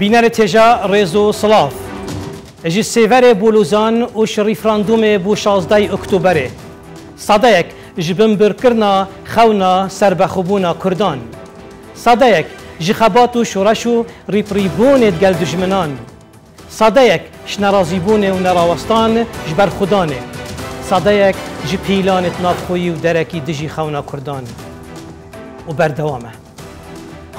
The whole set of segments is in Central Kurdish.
بینر تجا رزو صلاف اجی سیور بولوزان وش ریفراندوم بو 16 اکتبر صدایک جبن برکرنا خونا سربخوبونا کردان صدایک جخبات و شورش و ریپریبون ادگل دجمنان صدایک شنرازیبون و نراوستان جبر خدانه صدایک جپیلان اتنافخوی و درکی دجی خونا کردان و بردوامه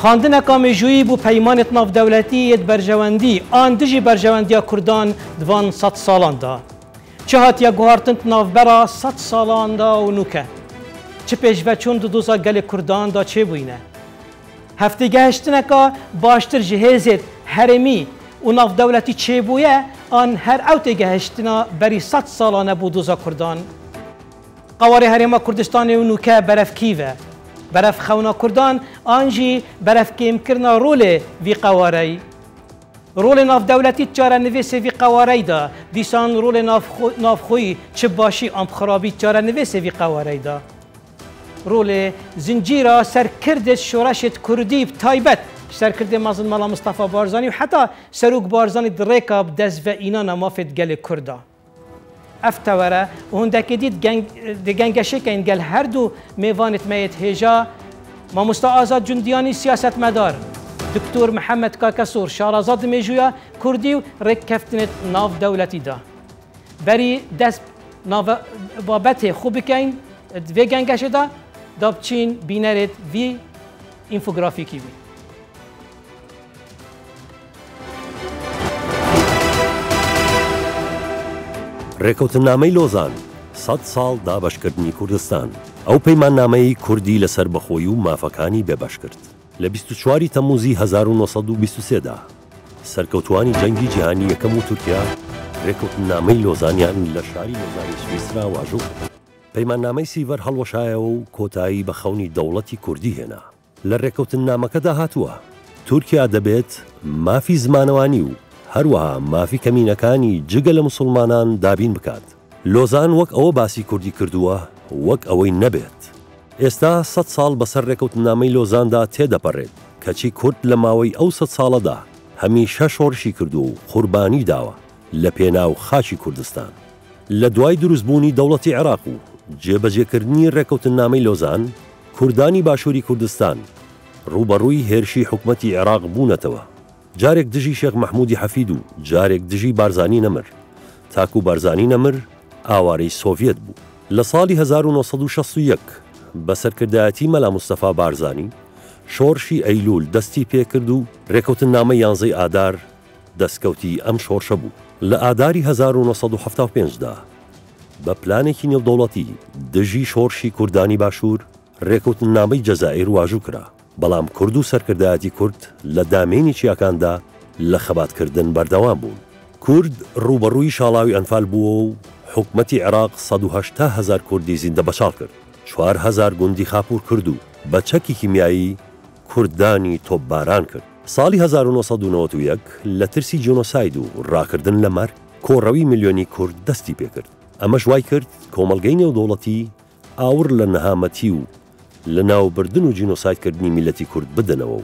خواندن کامیجویی بو پیمانت ناف دولتی برجواندی آن دجی برجواندی کردان دوان 100 سالان دا چه هاتیا گوهارتنت ناف برا 100 سالان دا و نوکه چه پیشوه چون دوزا گل کردان دا چه بوینه هفته گهشتنکا باشتر جهازت هرمی و ناف دولتی چه بویه آن هر اوت گهشتنا بری 100 سالانه بو دوزا کردان قواره هرما کردستان و نوکه برف کیوه برف خونا کردان آنجی برف کم کرنا رول وی قواری رول ناف دولتی چاره نویسه وی قواری دا دیسان رول ناف خوی چه باشی ام خرابی چاره نویسه وی قواری دا رول زنجیرا سرکرد شورشت کردی تایبت سرکرد مازن مالا مصطفى بارزانی و حتی سروک بارزانی دریکا بدز و اینا نمافت گل کردا افتواره و هندکی دید گنگشه که این گل هر دو میوانت میت هجا ما مستعازات جندیانی سیاست مدار دکتور محمد کاکسور شارازاد میجویا کردی و رکفتنت ناف دولتی دا بری دست ناف بابت خوب کن دوی گنگشه دا دابچین بینرت وی اینفوگرافیکی بی ڕێکەوتنامەی لۆزان 100 ساڵ دابەشکردنی کوردستان ئەو پەیماننامەی کوردی لەسەر بەخۆی و مافەکانی بێبەش کرد لە 24 تەمموزی 1923 دا سەرکەوتوانی جەنگی جیهانی یەکەم و تورکیا ڕێکەوتنامەی لۆزانیان لە شاری لۆزانی سویسرا واژوو کرد پەیماننامەی سیڤەر هەڵوەشایەوە و کۆتایی بە خەونی دەوڵەتی کوردی هێنا لە ڕێکەوتنامەکەدا هاتووە تورکیا دەبێت مافی زمانەوانی و هەروەها مافی کەمینەکانی جگە لە مسلمانان دابین بکات لۆزان وەک ئەوە باسی کوردی کردووە وەک ئەوەی نەبێت ئێستا 100 ساڵ بەسەر ڕێکەوتنامەی لۆزاندا تێدەپەڕێت کەچی کورد لە ماوەی ئەو 100 ساڵەدا هەمیشە شۆڕشی کردو و قوربانی داوە لە پێناو خاچی کوردستان لە دوای دروستبوونی دەوڵەتی عێراق و جێبەجێکردنی ڕێکەوتنامەی لۆزان کوردانی باشووری کوردستان ڕوبەڕووی هێرشی حکومەتی عێراق بوونەتەوە جارێک دژی شێخ مەحموودی حەفید و جارێک دژی بارزانی نەمر تاکو بارزانی نەمر ئاوارەی سۆڤێت بوو لە ساڵی 1961 بە سەرکردایەتی مەلا مستەفا بارزانی شۆڕشی ئەیلول دەستی پێکرد و ڕێکەوتنامەی 11 ئادار دەستکەوتی ئەم شۆڕشە بوو لە ئاداری 1975 دا بە پلانێکی نێودەوڵەتی دژی شۆڕشی کوردانی باشوور ڕێکەوتنامەی جەزائیر واژوو کرا بەڵام کورد و سەرکردایەتی کورد لە دامێنی چیاکاندا لە خەباتکردن بەردەوام بوون کورد ڕوبەڕووی شاڵاوی ئەنفال بووە و حکومەتی عێراق 180,000 کوردی زیندە بەشاڵ کرد 4,000 گوندی خاپور کرد و بە چەکی کیمیایی کوردانی تۆپباران کرد ساڵی 1991 لە ترسی جۆنۆساید و ڕاکردن لە مەرگ کۆڕەوی ملیۆنی کورد دەستی پێکرد ئەمەش وای کرد کۆمەڵگەی نێودەوڵەتی ئاور لە نەهامەتی و لە ناوبردن و جینۆسایدکردنی میلەتی کورد بدەنەوە و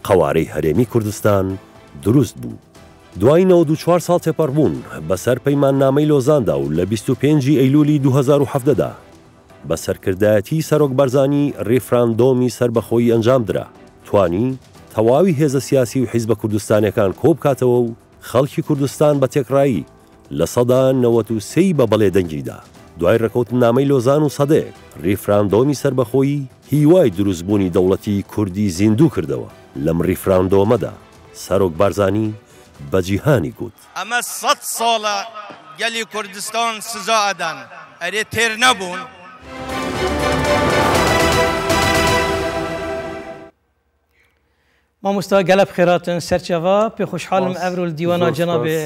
قەوارەی هەرێمی کوردستان دروست بوو دوای 94 ساڵ تێپەڕبوون بەسەر پەیماننامەی لۆزاندا و لە 25 ئەیلولی 2017 دا بە سەرکردایەتی سەرۆک بەرزانی ڕێفراندۆمی سربەخۆیی ئەنجام درا توانی تەواوی هێزە سیاسی و حیزبە کوردستانیەکان کۆ بکاتەوە و خەڵکی کوردستان بە تێکڕایی لە سەدا 93 بە بەڵێ دەنگیدا دوای ڕێکەوتنامەی لۆزان و سەدەیەک ڕێفراندۆمی سربەخۆیی هیوای دروستبوونی دەوڵەتی کوردی زیندوو کردەوە لەم ڕێفراندۆمەدا سەرۆک بارزانی بە جیهانی گوت ئەمە 100 ساڵە گەلی کوردستان سزا ئەدەن ئەرێ تێر نەبوون مامۆستا گەلە بخێراتن سەرچەڤا پێ خۆشحاڵم ئەڤرۆل دیوانە جەنابێ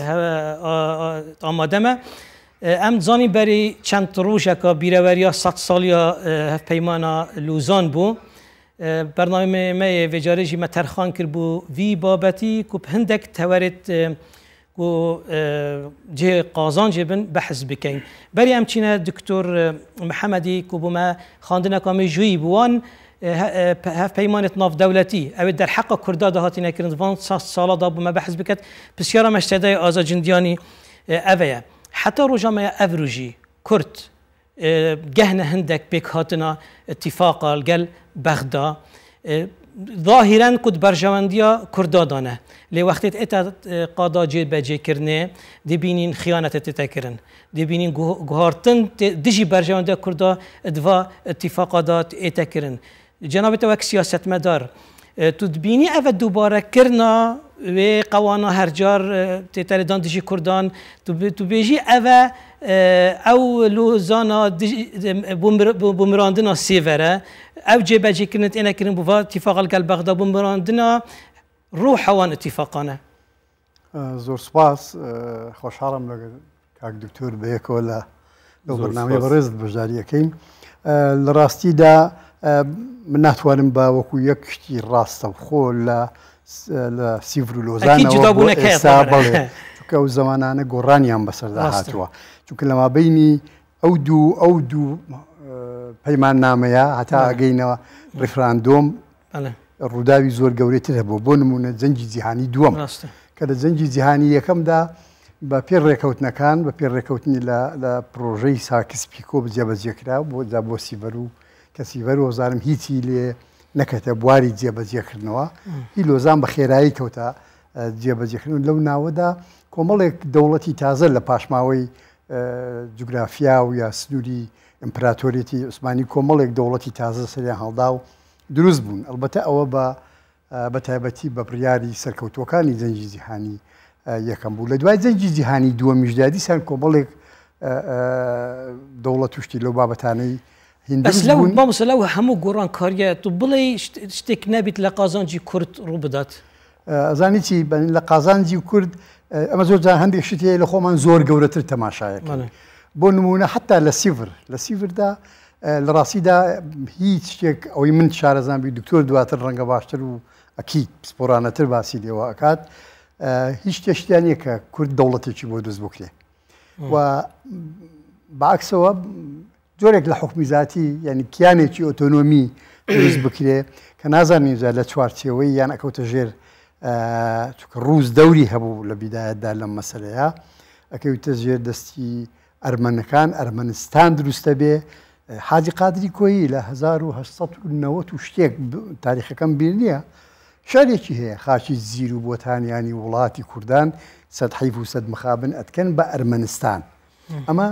ئامادەمە ئەم زانی بەری چەند ڕۆژێکە بیرەوەریە 100 ساڵیە هەفپەیمانە لوزان بوو بەرنامەیە vêcarêjî me terxan kir bû vî babetî ku hindek tewerêt ku cihê qazancê bin behez bikein. Berî em çîne Diktor Mihemedî ku bû me xandineka mêjûyî bû wan هف پیمانت ناف دولتی او در حق کردا ده هاتی نکرند وان سالا دا بما بحث بکت بسیارا مشتدای آزا جندیانی اوه حتی روجا افروجی کرد جهنه هندك بك هاتنا اتفاقا الجل بغدا ظاهرا قد برجوانديا كردادانه لوقت اتا قادا جي بجي كرنه دي بينين خيانه تتكرن دي بينين غهارتن دجي برجوانديا كردا ادوا اتفاقات اتكرن جناب توك سياسه مدار تدبيني اف دوباره كرنا و قوانا هرجار تتردان دجي كردان تبيجي اف او لوزانا بومراندنا سيفره او جيباجي كنت انا كرن بوا اتفاق القلب بغداد بومراندنا روح وان اتفاقنا زور سپاس خوشحالم لك كاك دكتور بيك ولا لو برنامج برز بجاريه كين لراستي دا من ناتوانم با وكو يكشتي راست خو لا سيفرو لوزانا اكيد جدابونه كيف كو زمانانه گۆڕانیان بەسەردا هاتووە چونکە لەما بینی ئەو دوو پەیمان نامەیە هەتا ئەگەینەوە ڕیفراندۆم ڕووداوی زۆر گەورەتر هەبوو بۆ نمونە جەنگی جیهانی دووەم کە لە جەنگی جیهانی یەکەمدا بە پێ ڕێکەوتنەکان بە پێ ڕێکەوتنی لە پرۆژەی ساکس پیکۆ جێبەجێکرا بۆ سیڤەر و کە سیڤەر وەزارم هیچی لێ نەکەتە بواری جێبەجێکردنەوە هی لۆزان بە خێرایی کەوتە جێبەجێکردن لەو ناوەدا کۆمەڵێک دەوڵەتی تازە لە پاشماوەی جوگرافیا و یا سنووری ئیمپراتۆریەتی عوسمانی کۆمەڵێک دەوڵەتی تازە سەریان هەڵدا و دروست بوون ئەلبەتە ئەوە بە تایبەتی بە بڕیاری سەرکەوتوەکانی جەنگی جیهانی یەکەم بوو لە دوای جەنگی جیهانی دووەمیشدا دیسان کۆمەڵێک دەوڵەت توشتی لەو بابەتانەی بس لو مامۆستا لەو هەموو گۆڕانکاریە تو بڵێ شتێک نەبیت لە قازانجی کورد ڕوو بدات ئەزانی چی لە قازانجی کورد ئەمە زۆر جار هەندێک شتێ لە خۆمان زۆر گەورەتر تەماشایەکەن بۆ نمونە حتا لە سیڤردا لە ڕاستیدا هیچ شتێک ئەوەی من شارەزانبی دکتۆر دواتر ڕەنگە باشتر و ئەکید سپۆرانەتر باسی لێەوە ئەکات هیچ شتێشتیان نیە کە کورد دەوڵەتێکی بۆ دروست بکرێ و بەعکسەوە جۆرێک لە حکمی ذاتی یعنی کیانێکی ئۆتۆنۆمی دروست بکرێ کە نازانین لە چوارچێوەی یان ئەکەوتە ژێر ڕووز دەوری هەبوو لە بیدایەتدا لەم مەسەلەیە ئەکەوتە ژێر دەستی ئەرمەنەکان ئەرمەنستان دروستە بێ حاجی قادری کۆیی لە 1990 و شتێک تاریخەکەم بیر نییە شارێکی هەیە خاچی زیر و بۆتانیانی وڵاتی کوردان سەد حیف و سەد مخابن ئەتکەن بە ئەرمەنستان ئەمە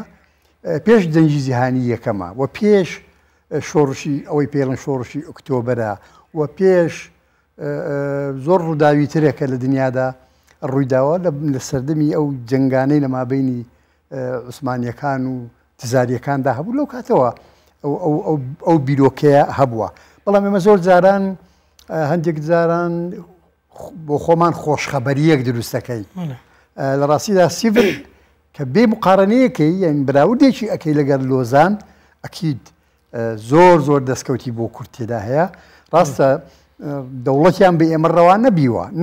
پێش جەنگی جیهانی یەکەمە و پێش شۆڕشی ئەوەی پێڵن شۆڕشی ئۆکتۆبەرە و پێش زۆر ڕووداوی ترێکە لە دنیادا ڕوویداوە لە سەردەمی ئەو جنگانەی لە مابینی عوسمانیەکان و تزاریەکاندا هەبوو لەو کاتەوە ئەو بیرۆکەیە هەبووە بەڵام ئێمە زۆر جاران هەندێک جاران بۆ خۆمان خۆشخەبەریەک دروستەکەین لە ڕاستیدا سیڤر کە بێ مقارنەیەکەی یان براوردێکی ئەەکەی لەگەر لۆزان ئەکید زۆر دەستکەوتی بۆ کورد تێدا هەیە ڕاستە دەوڵەتیان بە ئێمە ڕەوا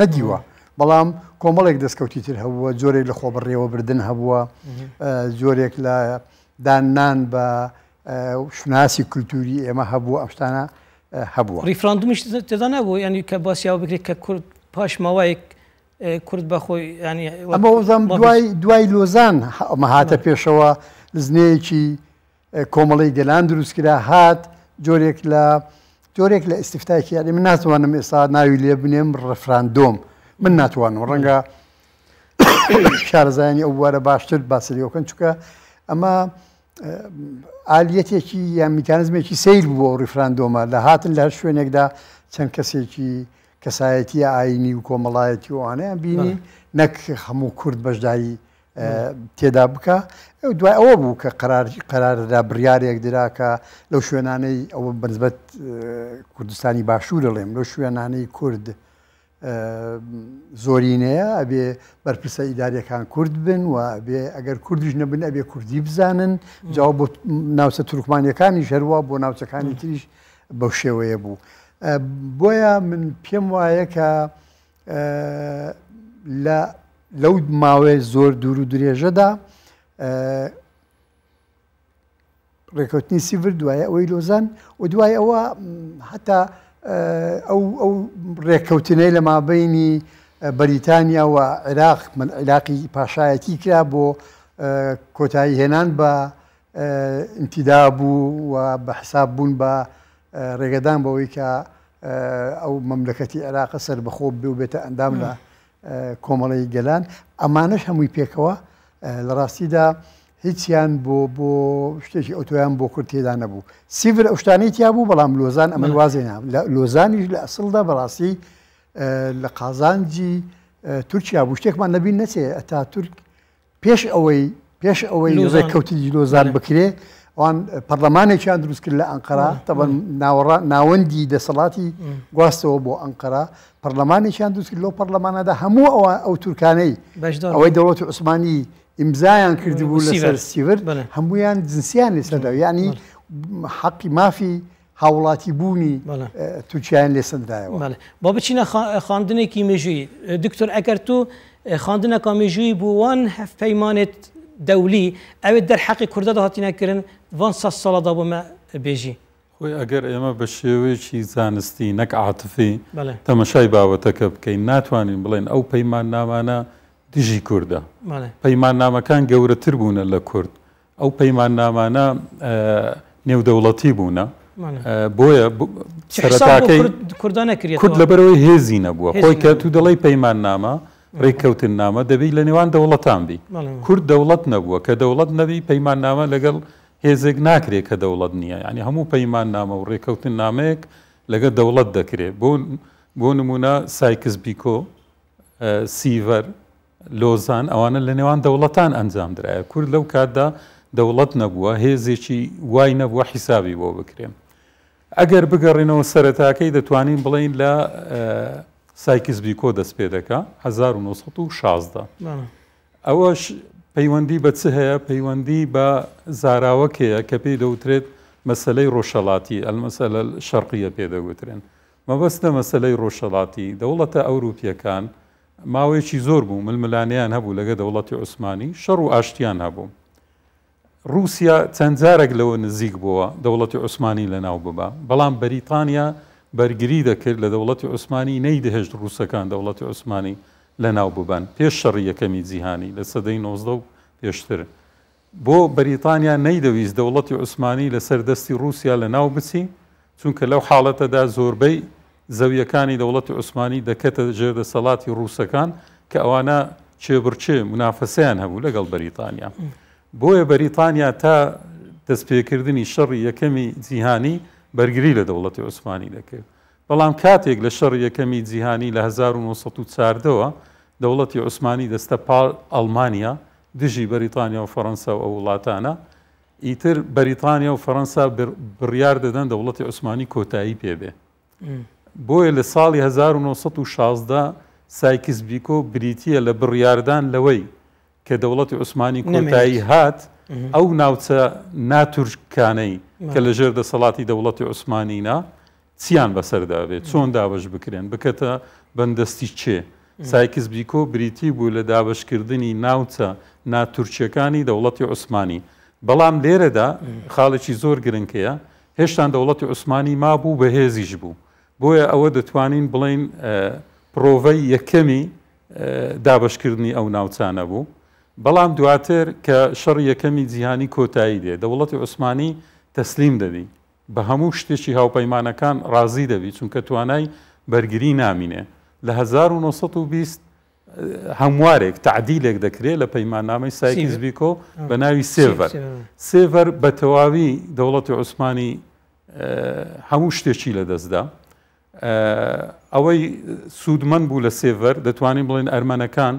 نەدیوە بەڵام کۆمەڵێک دەستکەوتی تر هەبووە جۆرێک لە خۆبڕێوەبردن هەبووە جۆرێک لە دانان بە شناسی کولتوری ئێمە هەبووە ئەم شتانە هەبووە ریفراندومیش تێدا نەبوو ینی کە باسیاوە بکرێت کە کورد پاش ماوەیەک کورد بەخۆی ینی ئەمە وەزان دوای لۆزان ئەمە هاتە پێشەوە زنەیەکی کۆمەڵی گەلان دروستکرا هات جۆرێک لە ئیسیفتایکی یاری من ناتوانم ئێستا ناوی لێ بنێم ڕفراندۆم من ناتوانم ڕەنگە شارەزایانی ئەو وارە باشتر باسەریەوەکەن چونکە ئەمە ئالیەتێکی یان میکانزمێکی سیر بوو بۆ ڕیفراندۆمە لە هاتن لە هەر شوێنێکدا چەند کەسێکی کەسایەتی ئاینی و کۆمەڵایەتی وانەیان بینی نەک هەموو کورد بەشداری تێدا بکە دوای ئەوە بوو کە قەراردا بڕیارێک دراکە لەو شوێنانەی ئەوە بەنسبەت کوردستانی باشوور دەڵێم لەو شوێنانەی کورد زۆرینەیە ئەبێ بەرپرسە ئیداریەکان کورد بن و ئەبێ ئەگەر کوردیش نەبن ئەبێ کوردی بزانن جاواب بۆ ناوچە تورکمانیەکانی ژەروە بۆ ناوچەکانی تریش بەو شێوەیە بوو بۆیە من پێم وایە کە لەو ماوەی زۆر دوور و درێژەدا ڕێکەوتنی سیڤر دوایە ئەوەی لۆزان و دوای ئەوە حتا ئەو ڕێککەوتنەی لە مابینی بەریتانیا و عێراقی پاشایەتی کرا بۆ کۆتایی هێنان بە ئینتیدا بوو و بە حساب بوون بە ڕێگەدان بەوەی کە ئەو مەملەکەتی عێراق سەر بەخۆ بێ و بێتە ئەندام لە کۆمەڵی گەلان ئەمانەش هەمووی پێکەوە لە ڕاستیدا هیچیان بۆ شتێکی ئۆتۆیان بۆ کورد تێدا نەبوو سیڤر ئەو شتانەی تیا بوو بەڵام لۆزان ئەمە وازێنا لۆزانیش لە ئەسڵدا بەڕاستی لە قازانجی تورکیا بوو شتێکمان نەبین نەچێ ئەتا تورک پێش ئەوەی ڕێککەوتی لۆزان بکرێ ئەوان پەرلەمانێکیان دروست کرد لە ئەنقەرە تەبەن ناوەندی دەسەڵاتی گواستەوە بۆ ئەنقەرە پەرلەمانێکیان دروست کرد لەو پەرلەمانەدا هەموو ئەو تورکانەی ئەوەی دەوڵەتی عوسمانی ئیمزایان کردی بوو لەسەر سیڤر هەمویان جنسیان لێسەردا یعنی حەقی مافی هاوڵاتی بوونی تورکیایان لێسەندرایەوە با بچینە خواندنێکی مێژووی دکتۆر ئەگەر تو خواندنێکا مێژووی بوو وان هەفپەیمانێت دەولی ئەوێت دەرحەقی کوردە هاتیینەکردن وان 100 ساڵەدا بۆمە بێژی خۆی ئەگەر ئێمە بە شێوەیەکی زانستی نەک عاتفی تەمەشای بابەتەکە بکەین ناتوانین بڵێن ئەو پەیمان نامانە دژی کووردە پەیمان نامەکان گەورەتر بوونە لە کورد ئەو پەیمان نامانە نێودەوڵەتی بوونە بۆیە سەرەتاکەی کورد لەبەرەوەی هێزی نەبووە خۆی کە تو دەڵی پەیمان نامە ڕێککەوتن نامە دەبی لە نێوان دەوڵەتان بی کورد دەوڵەت نەبووە کە دەوڵەت نەبی پەیمان نامە لەگەڵ هێزێک ناکرێت کە دەوڵەت نییە ینی هەموو پەیمان نامە و ڕێککەوتن نامەیەک لەگەڵ دەوڵەت دەکرێت بۆ نمونە سایکس بیکۆ سیڤەر لۆزان ئەوانە لە نێوان دەوڵەتان ئەنجام درایە کورد لەو کاتدا دەوڵەت نەبووە هێزێکی وای نەبووە حیسابی بۆ بکرێن ئەگەر بگەڕێنەوە سەرەتاکەی دەتوانین بڵین لە سایکس بیکۆ دەست پێ دەکا 1916 ئەوەش پەیوەندی بە چ هەیە پەیوەندی بە زاراوەکەیە کە پێی دەوترێت مەسەلەی ڕۆژهەڵاتی ئەلمەسەلە شەرقیە پێدەگوترێن مەبەستە مەسەلەی ڕۆژهەڵاتی دەوڵەتە ئەوروپیەکان ماوەیەکی زۆر بوو ململانیان هەبوو لەگە دەوڵەتی عوسمانی شەڕ و ئاشتیان هەبوو رووسیا چەند جارێک لەوە نزیک بووە دەوڵەتی عوسمانی لەناو ببە بەڵام بەریتانیا بەرگری دەکرد لە دەوڵەتی عوسمانی نەیدەهێشت ڕووسەکان دەوڵەتی عوسمانی لەناو ببەن پێش شەڕی یەکەمی جیهانی لە سەدەی 19 و پێشتر بۆ بەریتانیا نەیدەویست دەوڵەتی عوسمانی لەسەر دەستی رووسیا لەناو بچی چونکە لەو حاڵەتەدا زۆربەی زەویەکانی دەوڵەتی عوسمانی دەکەتە ژێردەسەڵاتی ڕووسەکان کە ئەوانە چێبڕچێ منافەسەیان هەبوو لەگەڵ بەریتانیا بۆیە بەریتانیا تا دەستپێکردنی شەڕی یەکەمی جیهانی بەرگری لە دەوڵەتی عوسمانی دەکرد بەڵام کاتێک لە شەڕی یەکەمی جیهانی لە 1940ەوە دەوڵەتی عوسمانی دەستە پاڵ ئەڵمانیا دژی بەریتانیا و فەڕەنسا و ئەو وڵاتانە ئیتر بەریتانیا و فەڕەنسا بڕیار دەدەن دەوڵەتی عوسمانی کۆتایی پێبێ بۆیە لە ساڵی 1916 سایکس بیکۆ بریتیە لە بڕیاردان لەوەی کە دەوڵەتی عوسمانی کۆتایی هات ئەو ناوچە ناتورکانەی کە لە ژێر دەسەڵاتی دەوڵەتی عوسمانینا چیان بەسەردابێت چۆن دابش بکرێن بکەتە بەندەستی چێ سایکس بیکۆ بریتی بوو لە دابشکردنی ناوچە ناتورکیەکانی دەوڵەتی عوسمانی بەڵام لێرەدا خاڵێکی زۆر گرنگەیە هێشتا دەوڵەتی عوسمانی مابوو بەهێزیش بوو بۆیە ئەوە دەتوانین بڵین پرۆڤەی یەکەمی دابشکردنی ئەو ناوچانە بوو بەڵام دواتر کە شەڕی یەکەمی جیهانی کۆتایی دێ دەوڵەتی عوسمانی تەسلیم دەبی بە هەموو شتێکی هاوپەیمانەکان ڕازی دەبی چونکە توانای بەرگری نامینێ لە 1920 هەموارێک تعدیلێک دەکرێت لە پەیماننامەی سایکس بیکۆ بە ناوی سێڤەر بە تەواوی دەوڵەتی عوسمانی هەموو شتێکی لەدەستدا ئەوەی سوودمەند بوو لە سێڤەر دەتوانین بڵێن ئەرمەنەکان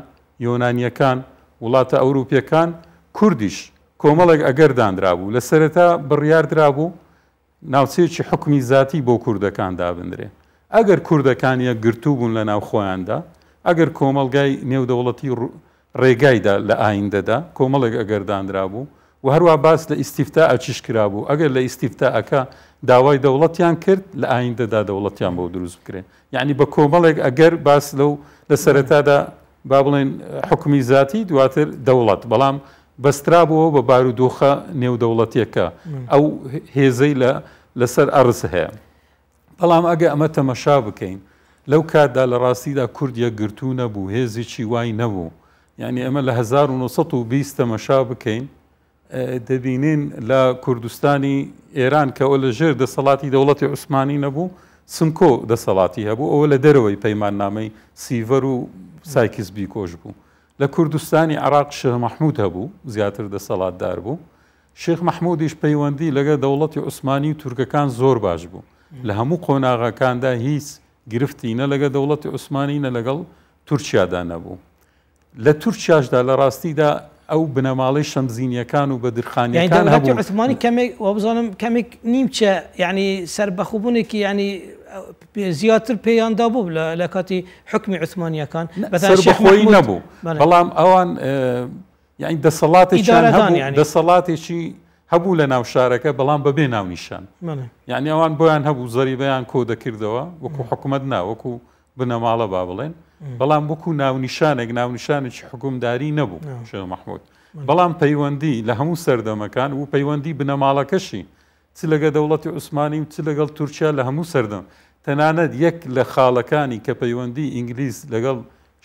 یۆنانیەکان وڵاتە ئەوروپیەکان کوردیش کۆمەڵێک ئەگەردانرا بوو لە سەرەتا بڕیاردرا بوو ناوچەیەکی حکمی زاتی بۆ کوردەکان دابنرێ ئەگەر کوردەکانیە گرتوو بوون لە ناو خۆیاندا ئەگەر کۆمەلگای نێودەوڵەتی ڕێگایدا لە ئایندەدا کۆمەڵێک ئەگەردانرا بوو و هەروە باس لە ئیستیفتا ئەچیش کرا بوو ئەگەر لە ئیستیفتاەکە داوای دەوڵەتیان کرد لە ئایندەدا دەوڵەتیان بۆ دروست بکرێن یعنی بە کۆمەڵێک ئەگەر باس لەو لە سەرەتادا با بڵێن حکمی زاتی دواتر دەوڵەت بەڵام بەسترابەوە بە بارودۆخە نێودەوڵەتیەکە ئەو هێزەی لەسەر ئەرز هەیە. بەڵام ئەگە ئەمە تەمەشا بکەین لەو کاتدا لە ڕاستیدا کوردیە گرتو نەبوو، هێزێکی وای نەبوو. یعنی ئەمە لە 1920 تەمەشا بکەین دەبینین لە کوردستانی ئێران کە ئەو لە ژێر دەسەڵاتی دەوڵەتی عوسمانی نەبوو، سمکۆ دەسەڵاتی هەبوو، ئەوە لە دەرەوەی پەیماننامەی سیڤەر و سایکس بیکۆش بوو. لە کوردستانی عراق شێخ مەحموود هەبوو، زیاتر دەسەڵاتدار بوو. شێخ مەحموودیش پەیوەندی لەگە دەوڵەتی عوسمانی و تورکەکان زۆر باش بوو. لە هەموو قۆناغەکاندا هیچ گرفتی نە لەگە دەوڵەتی عوسمانی نە لەگەڵ تورکیادا نەبوو. لە تورکیاشدا لە ڕاستیدا ئەو بنەماڵی شەمزینیەکان و بەدرخانیەکان دەوڵەتی عوسمانی کەمێک وابزانم کەمێک نیمچە یعنی سەربەخۆبوونێکی ینی زیاتر پێیاندا بوو لە کاتی حکمی عوسمانیەکان سەربەخۆیی نەبوو. بەڵام ئەوان یعنی دەسەڵاتێکی هەبوو لە ناو شارەکە بەڵام بەبێ ناونیشان. یعنی ئەوان بۆیان هەبوو زەریبەیان کۆ دەکردەوە وەکو حکوومەت وەکو بنەماڵە با بڵێن، بەڵام وەکو ناونیشانێکی حکومداری نەبوو شێخ مەحموود. بەڵام پەیوەندی لە هەموو سەردەمەکان و پەیوەندی بنەماڵەکەشی چ لەگە دەوڵەتی عوسمانی و چ لەگەڵ تورکیا لە هەموو سەردەم. تەنانەت یەک لە خاڵەکانی کە پەیوەندی ئینگلیز لەگەڵ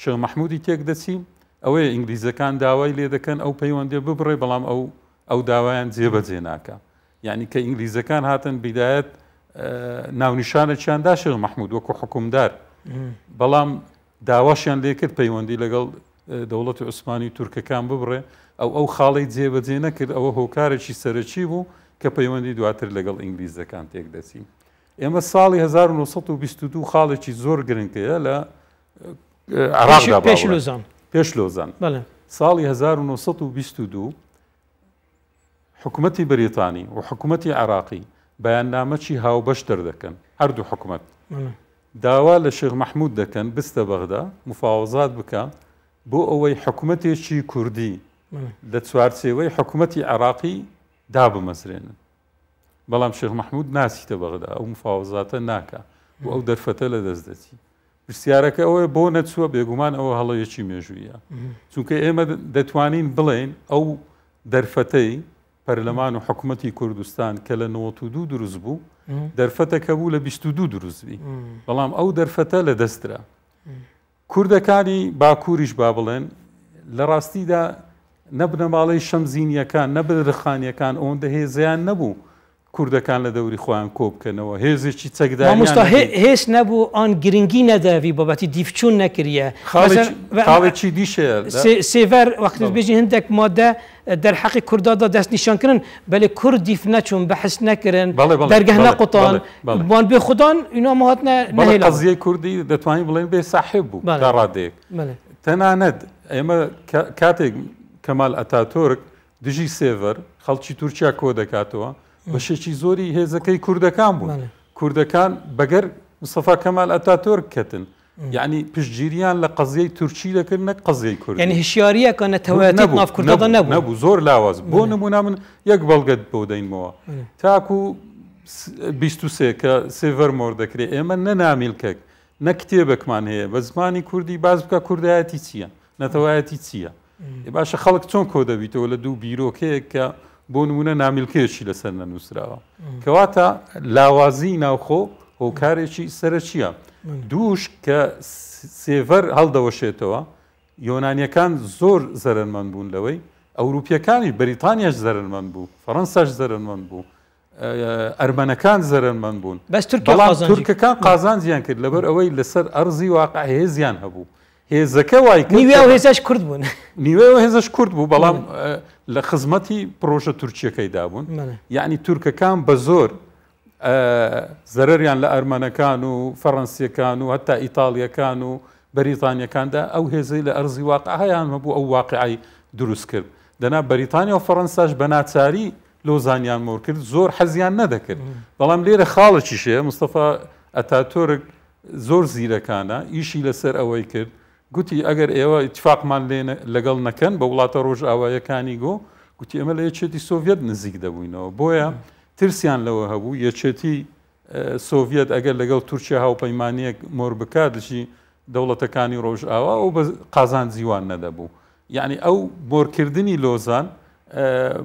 شێخ مەحموودی تێک دەچین ئەوەیە ئینگلیزەکان داوای لێ دەکەن ئەو پەیوەندی ببڕێ، بەڵام ئەو داوایان جێبەجێ ناکە. یعنی کە ئینگلیزەکان هاتن بیدایەت ناونیشانێکیاندا شێخ مەحموود وەکو حکومدار، بەڵام داواشیان لێ کرد پەیوەندی لەگەڵ دەوڵەتی عوسمانی تورکەکان ببڕێ، ئەو خاڵی جێبەجێ نەکرد. ئەوە هۆکارێکی سەرەکی بوو کە پەیوەندی دواتر لەگەڵ ئینگلیزەکان تێک دەچین. ئێمە ساڵی 1922 خاڵێکی زۆر گرنگەیە لە عراقدا پێش لۆزان. ساڵی 1922 حکوومەتی بەریتانی و حکوومەتی عراقی بەیاننامەی هاوبەش دەردەکەن، هەردوو حکوومەت داوا لە شێخ مەحموود دەکەن بستە بەغدا مفاوەزات بکە بۆ ئەوەی حکوومەتێکی کوردی لە چوارچێوەی حکوومەتی عراقی دابمەزرێنن. بەڵام شێخ مەحموود ناچیتە بەغدا، ئەو مفاوەزاتە ناکە و ئەو دەرفەتە لە دەست دەچی. پرسیارەکە ئەوەیە بۆ نەچووە، بێگومان ئەوە هەڵەیەکی مێژوویە، چونکە ئێمە دەتوانین بڵێن ئەو دەرفەتەی پەرلەمان و حکوومەتی کوردستان کە لە 92 دروست بوو دەرفەتەکە بوو لە 22 دروستبی، بەڵام ئەو دەرفەتە لە دەسترا. کوردەکانی باکووریش با بڵێن لە ڕاستیدا نەبنەماڵەی شەمزینیەکان نەبدرخانیەکان ئەوەندە هێزیان نەبوو کوردەکان لە دەوری خۆیان کۆ بکەنەوە، هێزێکی چەکداریان هێز نەبوو ئان گرنگی نەداوی بابەتی دیفچوون نەکریە. خاڵێکی دیشەیە سێڤەر وەخت بێژین هەندێک مادە دەرحەقی کوردادا دەست نیشانکردن، بەلێ کورد دیف نەچوون بەحس نەکردن، دەرگەه نەقوتان وان بێ خودان اینا ماهات نەهێڵان. قەزیەی کوردی دەتوانین بڵێن بێ ساحب بوو تا ڕادەیەک. تەنانەت ئێمە کاتێک کەمال ئەتاتۆرک دژی سێڤەر خەڵکی تورکیا کۆ دەکاتەوە، بەشێکی زۆری هێزەکەی کوردەکان بوون. کوردەکان بەگەر مستەفا کەمال ئەتاتۆرک کەتن، یعنی پشتگیریان لە قەزیەی تورکی دەکرد نەک قەزیەی کورد. یعنی هشیاریەکە نەتەوەیەتی ناو کوردەدا نەبوو، زۆر لاواز. بۆ نمونە من یەک بەڵگەت بۆ دەینمەوە تاکو 23 کە سێڤەر مۆر دەکرێت ئێمە نەنامیلکەک نە کتێبێکمان هەیە بە زمانی کوردی باز بکە کوردایەتی چییە، نەتەوایەتی چییە. باشە خەڵک چۆن کۆ دەبیتەوە لە دوو بیرۆکەیەک کە بۆ نمونە نامیلکەیەکی لەسەر نەنووسراوە، کەواتە لاوازی ناوخۆ هۆکارێکی سەرەکیە. دووش کە سێڤەر هەڵدەوەشێتەوە یۆنانیەکان زۆر زەرمەند بوون لەوەی، ئەوروپیەکانی بەریتانیاش زەرمەند بوو، فەڕەنساش زەرمەند بوو، ئەرمەنەکان زەرمەند بوون، بەڵام تورکەکان قازانجیان کرد لەبەر ئەوەی لەسەر ئەرزی واقع هێزیان هەبوو. هێزەکە وای نیوێ هێزش کورد بوون، نیوێ هێزش کورد بوو، بەڵام لە خزمەتی پرۆژە تورکیەکەیدا بوون. یعنی تورکەکان بە زۆر زەرەریان لە ئەرمەنەکان و فەڕەنسیەکان و هەتا ئیتاڵیەکان و بەریتانیەکاندا ئەو هێزەی لە ئەرزی واقع هەیان هەبوو ئەو واقعی دروست کرد. دەنا بەریتانیا و فەڕەنساش بە ناچاری لۆزانیان مۆر کرد، زۆر حەزیان نەدەکرد. بەڵام لێرە خاڵێکیشەیە مستەفا ئەتاتۆرک زۆر زیرەکانە ئیشی لەسەر ئەوەی کرد، گوتی ئەگەر ئێوە ئیتفاقمان لەگەڵ نەکەن بە وڵاتە ڕۆژئاوایەکانی گوتی ئەمە لە یەکێتی سۆڤێت نزیک دەبووینەوە، بۆیە ترسیان لەوە هەبوو یەکێتی سۆڤێت ئەگەر لەگەڵ تورکیا هاوپەیمانیەک مۆر بکات دژی دەوڵەتەکانی ڕۆژئاوا و بە قازان جیوان نەدەبوو. یعنی ئەو بۆرکردنی لۆزان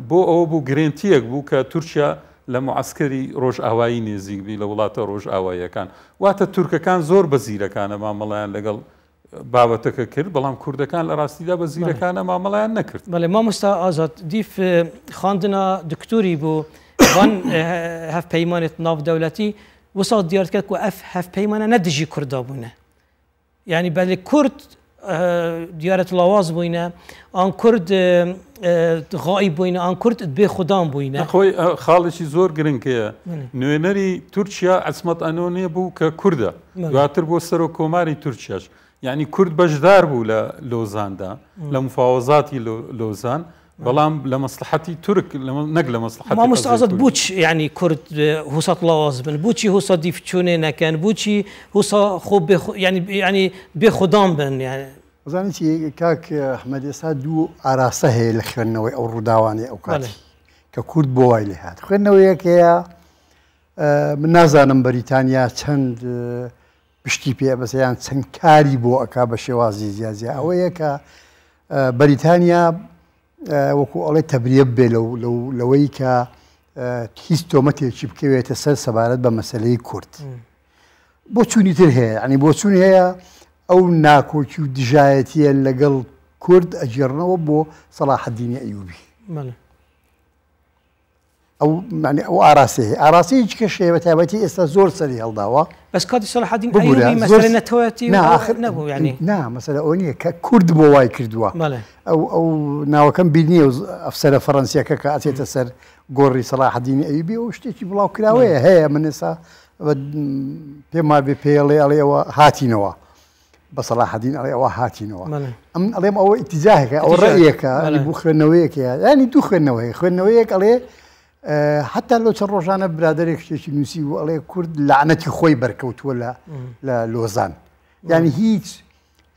بۆ ئەوە بوو گرنتیەک بوو کە تورکیا لە معسکەری ڕۆژئاوایی نێزیکبی لە وڵاتە ڕۆژئاواییەکان واتە تورکەکان زۆر بەزیرەکانە مامەڵیان لەگەڵ بابەتەکە کرد بەڵام کوردەکان لە ڕاستیدا بە زیرەکانە مامەڵیان نەکرد. بەڵێ مامۆستا ئازاد دیف خواندنا دکتوری بوو وان هەفپەیمانێت ناودەوڵەتی وسا دیار کرد و ئەف هەفپەیمانە نەدژی کووردا بوونە. یعنی بەلێ کورد دیارەت لاواز بووینە ئان کورد غایی بووینە ئان کورد بێ خوددان بووینە. خۆی خاڵێکی زۆر گرنگەیە نوێنەری تورکیا عەسمەت ئەنۆنیە بوو کە کووردە دواتر بۆ سەر و کۆماری تورکیاش. یعنی کورد بەشدار بوو لە لۆزاندا لە مفاوەزاتی لۆزان بەڵام لە مەسلحەتی تورک نەک لە مەسلحەتی مامۆستا ئازاد بوچ یعنی کورد هوسات لاواز بن بوچی هوسا دیفچونێ نەکەن بوچی هوسا خۆ ینی بێ خوددان بن یعنی زانیتی کاک ئەحمەد ئێستا دوو ئاراسە هەیە لە خوێندنەوەی ئەو ڕووداوانی ئەو کاتی کە کورد بۆ وای لێ هات خوێندنەوەیەک هەیە من نازانم بەریتانیا چەند پشتی پێ بەسەیان چەند کاری بۆ ئەکا بە شێوازی زیازی ئەوەیە کە بەریتانیا وەکو ئەڵێ تەبریە بێ لەوەی کە هیچ تۆمەتێکی بکەوێتە سەر سەبارەت بە مەسەلەی کورد بۆ چوونی تر هەیە ینی بۆ چوون هەیە ئەو ناکۆکی و دژایەتیە لەگەڵ کورد ئەجێڕنەوە بۆ سەلاحەدینی ئەیوبی ئەو ئاراسی هەیە ئاراسەیەکی کە شێوە تایبەتی ئێستا زۆر سەری هەڵداوە بەس کاتی سەلاحەدین ئەیوبی مەسەلە نەتەوەتی نەبوو ینی نا مەسەلە ئەو نییە کە کورد بۆ وای کردووە ئەو ناوەکەم بیر نییە ئەفسەرە فەڕەنسیەکە کە ئەچێتە سەر گۆڕی سەلاحەدینی ئەیوبی ئەو شتێکی بڵاو کراوەیە هەیە من ئێستا پێما بێ پێڵێ ئەڵێ ئەوە هاتینەوە بە سەلاحەدین ئەڵێ ئەوە هاتینەوە ئەڵێم ئەوە ئیتیجاهێکە ئەو ڕێیەکە بوو خوێندنەوەیەکە ینی دوو خوێندنەوەیەک ئەڵێ حتا لەو چەند ڕۆژانە برادێک شتێکی نووسی و ئەڵێ کورد لەعنەتی خۆی بەرکەوتووە لە لۆزان ینی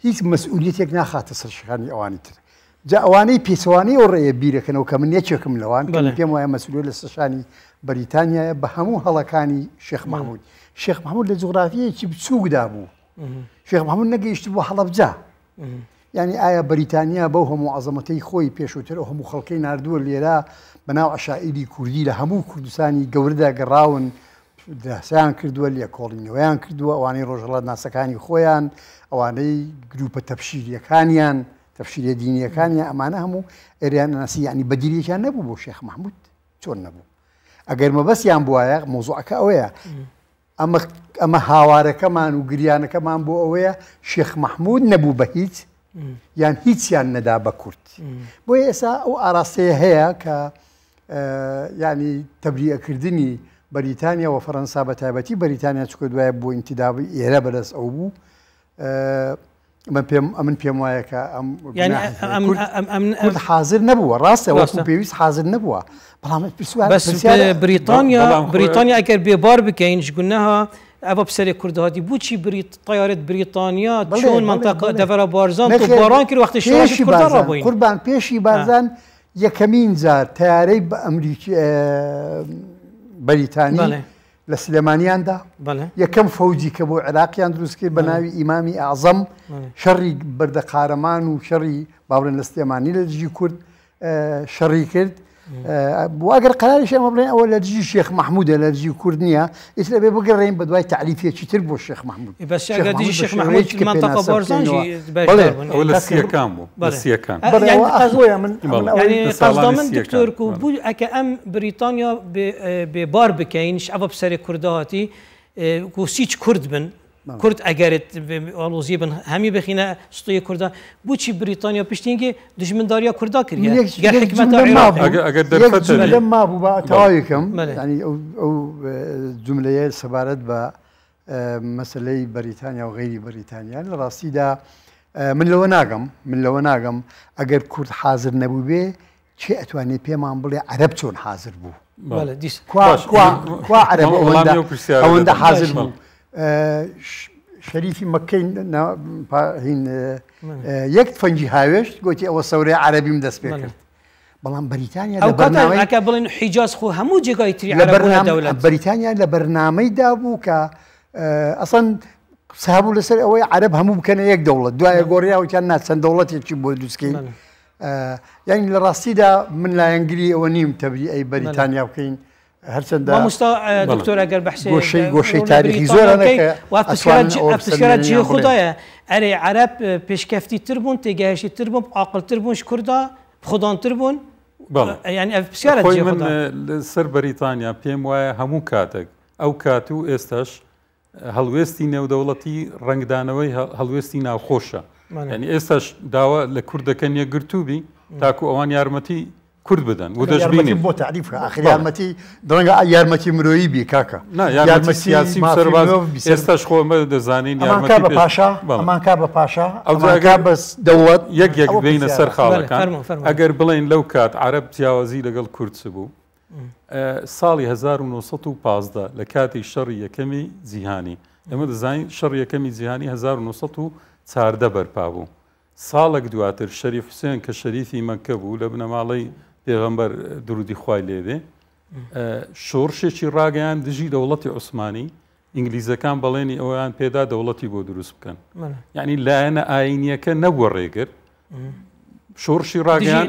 هیچ مەسئولیەتێک ناخاتە سەر شەکانی ئەوانی تر جا ئەوانەی پێچەوانەی ئەو ڕێیە بیرەکەنەوە کە من یەکێکم لەوان پێم وایە مەسئولیت لە سەرشانی بەریتانیایە بە هەموو هەڵەکانی شێخ مەحموود شێخ مەحموود لە جوغرافیەکی بچووکدا بوو شێخ مەحموود نەگەیشت بۆ هەڵەبجا یعنی ئایا بەریتانیا بەو هەموو عەزەمەتەی خۆی پێشووتر ئەو هەموو خەڵکەی ناردووە لێرە بەناو عەشائیری کوردی لە هەموو کوردستانی گەورەدا گەڕاون دەسیان کردووە لێکۆڵینەوەیان کردووە ئەوانەی ڕۆژهەڵات ناسەکانی خۆیان ئەوانەی گروپە تەفشیریەکانیان تەفشیریە دینیەکانیان ئەمانە هەموو ئێریان ناسی ینی بەدیریەکیان نەبوو بۆ شێخ مەحموود چۆن نەبوو ئەگەر مەبەستیان بووایە مۆزوعەکە ئەوەیە ئەمە هاوارەکەمان و گریانەکەمان بۆ ئەوەیە شێخ مەحموود نەبوو بە هیچ یان هیچیان نەدا بە کورد بۆیە ئێستا ئەو ئاراستەیە هەیە کە ینی تەبریەکردنی بەریتانیا و فەڕەنسا بە تایبەتی بەریتانیا چکە دوایە بۆ ئینتیدابی ئێرە بەدەست ئەو بوو من پێم وایە کە ئەم حاضر نەبووە ڕاستە وەکو پێویست حاضر نەبووە بەڵام بریتانیا ئەگەر بێبار بکەین ژگونەها ئەوە پسەرێ کوردهاتی بوچی طیارەت بریتانیا چۆن منطقە دەڤەرە بارزان و باران کرد وەختی شێشی کوردان ڕابووین قوربان پێشی بارزان یەکەمین جار تیارەی بە ئەمریکی بەریتانی لە سلێمانیاندا یەکەم فەوجی کە بۆ عێراقیان دروست کرد بە ناوی ئیمامی ئەعزەم شەڕی بەردە قارەمان و شەڕی باوڕێن لە سلێمانی لە دژی کورد شەڕی کرد بۆ ئەگەر قەراریش ئەمە بڵێن ئەوە لە دژی شێخ مەحموودە لە دژی کورد نییە ئیتر بێ بگەڕێین بە دوای تعریفێکی تر بۆ شێخ مەحموود دژی شێخ مەحموود منطقە بارزانجی ئەوە لە سیەکان بوو لە سیەکان قەزدا من دکتۆر و بوو ئەکە ئەم بریتانیا بێبار بکەین ئەوە پسەرێ کوردهاتی سیچ کورد بن کورد ئەگەرێت ئالۆزیە بن هەمی بخینە سوتەیە کووردا بۆچی بریتانیا پشتینگی دژمنداریە کووردا کردە ما بوو بە تەواویکەم ینی ئەو جملەیە سەبارەت بە مەسلەی بەریتانیا و غەیری بەریتانیا لە ڕاستیدا من لەوە ناگەم ئەگەر کورد حاضر نەبوو بێ چێ ئەتوانێت پێمان بڵێ عەرەب چۆن حاضر بوو کوا عەرەب ئەوەندە حاضر بوو شەریفی مەکەی هین یەک فەنجی هاوێشت گوتی ئەوە سەورەی عەرەبیم دەست پێ کرد بەڵام بەریتانیا ئەوکە بڵێن حیجاز خۆ هەموو جێگای تری بەریتانیا لە بەرنامەیدا بوو کە ئەسەن سابوو لەسەر ئەوەی عەرەب هەموو بکەنە یەک دەوڵەت دوایە گۆڕیاوتیان نا چەند دەوڵەتێکی بۆ دروستکەین يعني لراستيدا من لا ينجري ونيم تبري أي بريطانيا وكين ما مستا دكتور اگر بحث گوشی تاریخی زور انا وقت جي خدايا اري عرب پیشکفتی تربون تگهشی تربون عاقل تربونش کردا خدان تربون يعني بسيارة جي خدا من سر بريطانيا بيم وای همو کاتک او کاتو استش هەڵوێستی نێودەوڵەتی ڕنگدانەوەی هەڵوێستی ناوخۆشە یعنی ئێستاش داوا لە کوردەکە نیەگرتوبی تاکو ئەوان یارمەتی کورد بدەن و دەشبینین بۆ تعریف آخر یارمەتی دڕەنگە یارمەتی مرۆیی بی کاکە یارمەتی سیاسی سەرباز ئێستاش خۆمە دەزانین یارمەتی بە پاشا ئەمانکا بە پاشا ئەوجاگا بەس دەوڵەت یەک بینە سەر خاڵەکان ئەگەر بڵین لەو کات عەرەب جیاوازی لەگەڵ کورد بوو ساڵی 1915 لە کاتی شەڕی یەکەمی جیهانی ئێمە دەزانین شەڕی یەکەمی جیهانی 1940 بەرپا بوو ساڵێک دواتر شەریف حوسێن کە شەریفی مەککە بوو لە بنەماڵەی پێغەمبەر درودی خوای لێبێ شۆڕشێکی ڕاگەیان دژی دەوڵەتی عوسمانی ئینگلیزەکان بەڵێنی ئەویان پێدا دەوڵەتی بۆ دروست بکەن یعنی لایەنە ئاینیەکە نەبووە ڕێگر شۆڕشی ڕاگەیان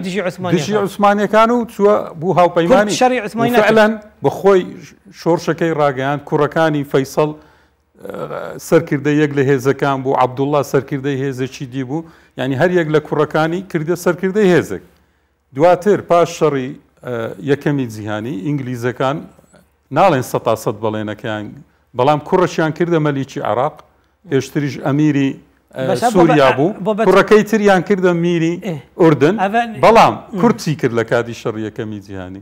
دژی عوسمانیەکان و چووە بوو هاوپەیمانی فعلەن بە خۆی شۆڕشەکەی ڕاگەیان کوڕەکانی فەیسەڵ سەرکردە یەک لە هێزەکان بوو عەبدوڵڵا سەرکردەی هێزێکی دی بوو یعنی هەر یەک لە کوڕەکانی کردە سەرکردەی هێزێک دواتر پاش شەڕی یەکەمی جیهانی ئینگلیزەکان ناڵێن 100% بەڵێنەکەیان بەڵام کوڕەشیان کردە مەلیکی عێراق پێشتریش ئەمیری سووریا بوو کوڕەکەی تریان کردە میری ئوردن بەڵام کورتی کرد لە کاتی شەڕی یەکەمی جیهانی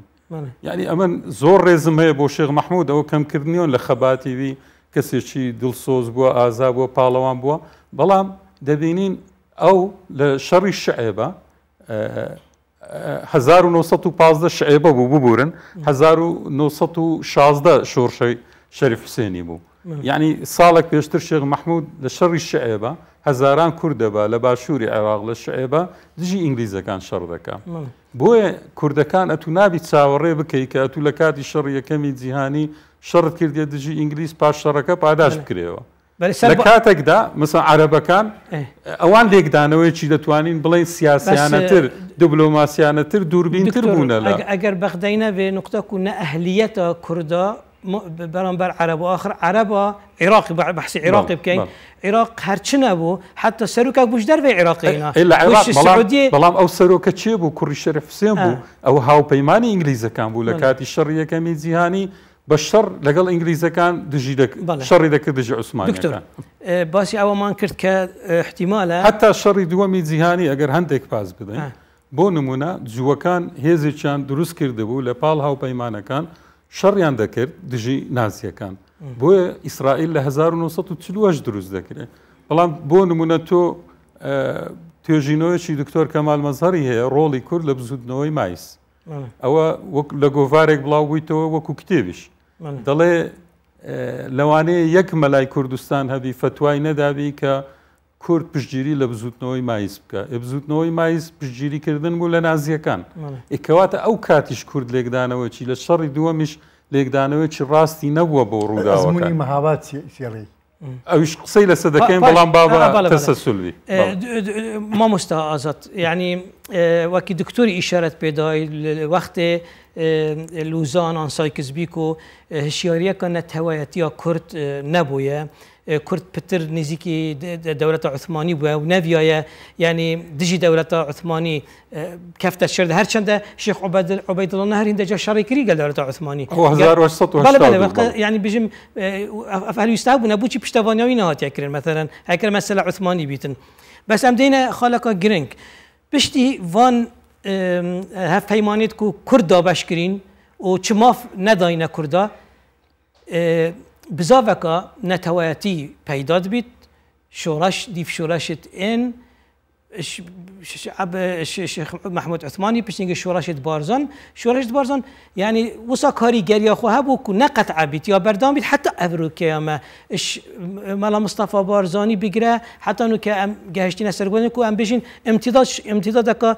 یعنی ئەمن زۆر ڕێزم هەیە بۆ شێخ مەحموود ئەوە کەمکردنیۆن لە خەباتیوی کەسێکی دڵسۆز بووە ئازا بووە پاڵەوان بووە بەڵام دەبینین ئەو لە شەڕی شعێبە 1915 شعێبە بوو ببورن 1916 شۆڕشەی شەریف حوسێنی بوو یعنی ساڵێک پێشتر شێخ مەحموود لە شەڕی شعێبە هەزاران کوردەبە لە باشووری عێراق لە شعێبە دژی ئینگلیزەکان شەڕ دەکات بۆیە کوردەکان ئەتوو نابی چاوەڕێ بکەی کە ئەتوو لە کاتی شەڕی یەکەمی جیهانی شەڕت کردێ دژی ئینگلیز پاش شەڕەکە پاداش بکرێەوە لە کاتێکدا مەسەڵەن عەرەبەکان ئەوان لێکدانەوەیکی دەتوانین بڵێن سیاسیانەتر دیبلۆماسیانەتر دووربینتر بوونە لە ئەگەر بەخدەینە بێ نقطە کو نەئەهلیەتە کوردە بەرامبەر عەرەب و آخر عەرەبە عێراقی بەحسی عێراقی بکەین عێراق هەرچی نەبوو حتى سەرۆکە بوش دەرەوەی عێراقینا بەڵام ئەو سەرۆکە چێ بوو کوڕی شەریف حوسێن بوو ئەو هاوپەیمانی ئینگلیزەکان بوو لە کاتی شەڕی یەکەمی جیهانی بە شەڕ لەگەڵ ئینگلیزەکان شەڕی دەکرد دژی عوسمانیەکان باسی ئەوەمان کرد کە احتیمالە حتا شەڕی دووەمی جیهانی ئەگەر هەندێک پاس بدەین بۆ نمونە جووەکان هێزێکیان دروست کردبوو لە پاڵ هاوپەیمانەکان شەڕیان دەکرد دژی نازیەکان بۆیە ئیسرائیل لە 1940 دروست دەکرێت بەڵام بۆ نمونە تۆ توێژینەوەیەکی دکتۆر کەمال مەزهەری هەیە ڕۆڵی کورد لە بزوتنەوەی مایس ئەوە لە گۆڤارێک بڵاو بوویتەوە وەکو کتێبیش دەڵێ لەوانەیە یەک مەلای کوردستان هەبی فتوای نەدابی کە کورد پشتگیری لە بزوتنەوەی مایس بکە بزوتنەوەی مایس پشتگیریکردن بوو لە نازیەکان ئێکەواتە ئەو کاتیش کورد لێکدانەوەکی لە شەڕی دووەمیش لێکدانەوەکی ڕاستی نەبووە بۆ ڕووداوەکان مەهابات سێڕی ئەوش قسەی لەسەر دەکەین بەڵام بابە تەسەسولی مامۆستا ئازاد یعنی وەکی دکتۆری ئیشارەت پێدای وەختێ لوزان ئانسایکزبیک و هشیاریەکە نەتەوایەتیە کورد نەبووە کورد پتر نزیکی دەوڵەتە عوسمانی بووە و نەڤایە یعنی دژی دەوڵەتە عوسمانی کەفتە شرد هەرچەندە شێخ عوبەیدڵڵا هەر هیندەجا شەڕێکری گەل دەوڵەتە عوسمانی یعنی بژم ئەفهەلویستا بوو نەبووی پشتەوانیاوی نەهاتیەکردن مەثەلەن هەکر مەسەلە عوسمانی بیتن بەس ئەم دێنە خاڵەکە گرنگ پشتی وان هەفپەیمانێت و کورد دابەشکرین و چ ماف نەداینە کووردا بزاوەکە نەتەوایەتی پەیدا دەبیت شۆڕەش دیف شۆڕەشت ئێن شێخ مەحموود عوسمانی پشتینگە شۆڕەشت بارزان یعنی وسا کاریگەریە خۆ هەبوو و نەقەتع بیت یا بەردام بیت حتا ئەڤروکەیەمە مەلا مستەفا بارزانی بگرە حتا نو کە ئەم گەهشتینە سەرگۆنێک و ئەم بژین ئەمتیدادەکە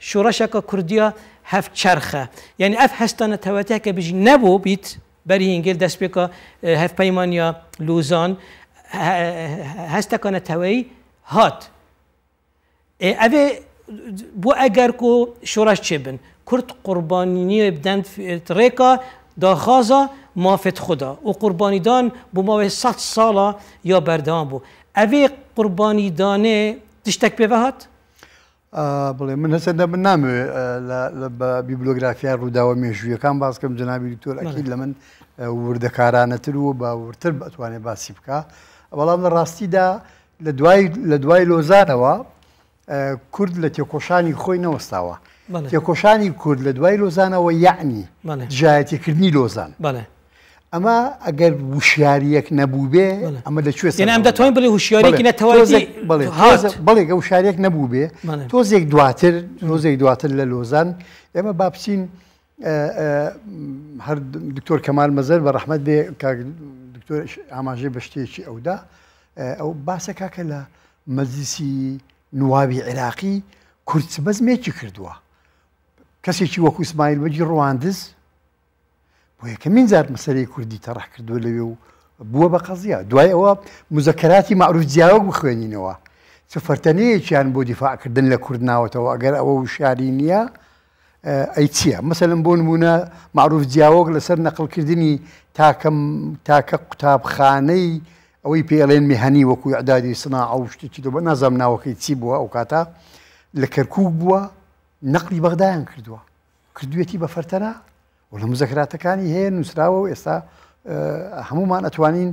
شۆڕەشەکە کوردیە هەفت چەرخە یعنی ئەف هەستە نەتەوایەتیەکە بژین نەبوو بیت بەری هینگل دەست پێکە هەفپەیمانیا لوزان هەستەکە نەتەوەی هات ئەوێ بو اگر کو شورش چبن کرد قربانی بدن ریکا داخازا مافت خدا و قربانی دان بو ما 100 سالا یا بردام بو اوی قربانی دانه تشتک بهات بڵێ من هەسەندا من ناموێت بە بیبلۆگرافیا ڕووداوە مێژوویەکان باس بکەم جەنابی دکتۆر ئەکید لە من وردەکارانەتر و باورتر بەتوانێت باسی بکە بەڵام لە ڕاستیدا لە دوای لۆزانەوە کورد لە تێکۆشانی خۆی نەوەستاوە تێکۆشانی کورد لە دوای لۆزانەوە یعنی دژایەتیکردنی لۆزان ئەمە ئەگەر وشیاریەک نەبوو بێ ئەمە لەکوێ ئەم دەتوانین بڵێ وشیارێکی نەتەواوی بەڵێ وشارێک نەبوو بێ تۆزێک دواتر لە لۆزان ئێمە با بچین هەر دکتۆر کەمال مەزەر بە ڕەحمەت بێ دکتۆر ئاماژەی بە شتێکی ئەودا ئەو باسەکە کە لە مەجلیسی نوابی عێراقی کورد بەزمێکی کردووە کەسێکی وەکو ئیسماعیل بەجی ڕواندز بۆ یەکەمین جار مەسەلەی کوردی تەڕەح کردووە لەوێ و بووە بە قەزیە دوای ئەوە مزەکەراتی مەعروف جیاوەک بخوێنینەوە چ فەرتەنەیەکیان بۆ دیفاعکردن لە کورد ناوەتەوە ئەگەر ئەوە وشاری نییە ئەی چییە مەسەلەن بۆ نمونە مەعروف جیاوەک لەسەر نەقڵکردنی تاکە قوتابخانەی ئەوەی پێڵێن میهەنی وەکو ئەعدادی سناعە و شتێکی بە نازام ناوەکەی چی بووە ئەو کاتە لە کەرکووک بووە نەقلی بەغدایان کردووە کردوێتی بە فەرتەنە و لە مزەکراتەکانی هەیە نووسراوە و ئێستا هەمومان ئەتوانین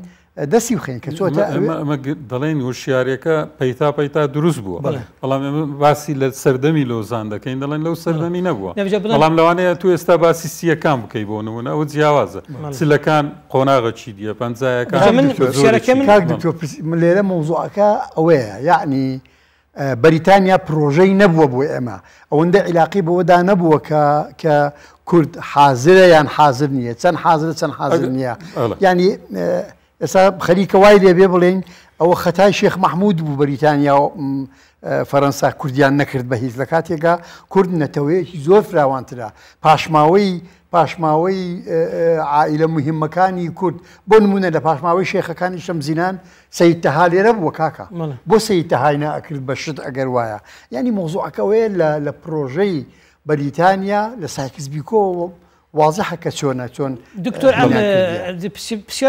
دەستی بخەین کە چۆتە ئەمە دەڵێن وشیارەکە پەیتا دروست بووە بەڵام ئێمە باسی لە سەردەمی لۆزان دەکەین دەڵێن لەو سەردەمی نەبووە بەڵام لەوانەیە تو ئێستا باسی سیەکان بکەی بۆ نمونە ئەوە جیاوازە چلەکان قۆناغە چی دیە پەنجایەکان لێرە مەوزوعەکە ئەوەیە یعنی بەریتانیا پرۆژەی نەبووە بۆ ئێمە ئەوەندە عیلاقی بەوەدا نەبووە کە کورد حازرە یان حازر نییە چەند حازر نییە ینی ئێستا خەریکە وای لێبێ بڵێن ئەوە خەتای شێخ مەحموود بوو بەریتانیا و فەرەنسا کوردیان نەکرد بە هیچ لە کاتێکا کورد نەتەوەیەکی زۆر فراوانترە پاشماوەی عائیلە مهمەکانی کورد بۆ نمونە لە پاشماوەی شێخەکانی شەمزینان سەید تەها لێرە بووە کاکە بۆ سەید تەهای نائەکرد بە شت ئەگەر وایە ینی مۆزوعەکەوەیە لە پرۆژەی بەریتانیا لە سایکس بیکۆ واضحە کە چۆن دکتۆر ئەم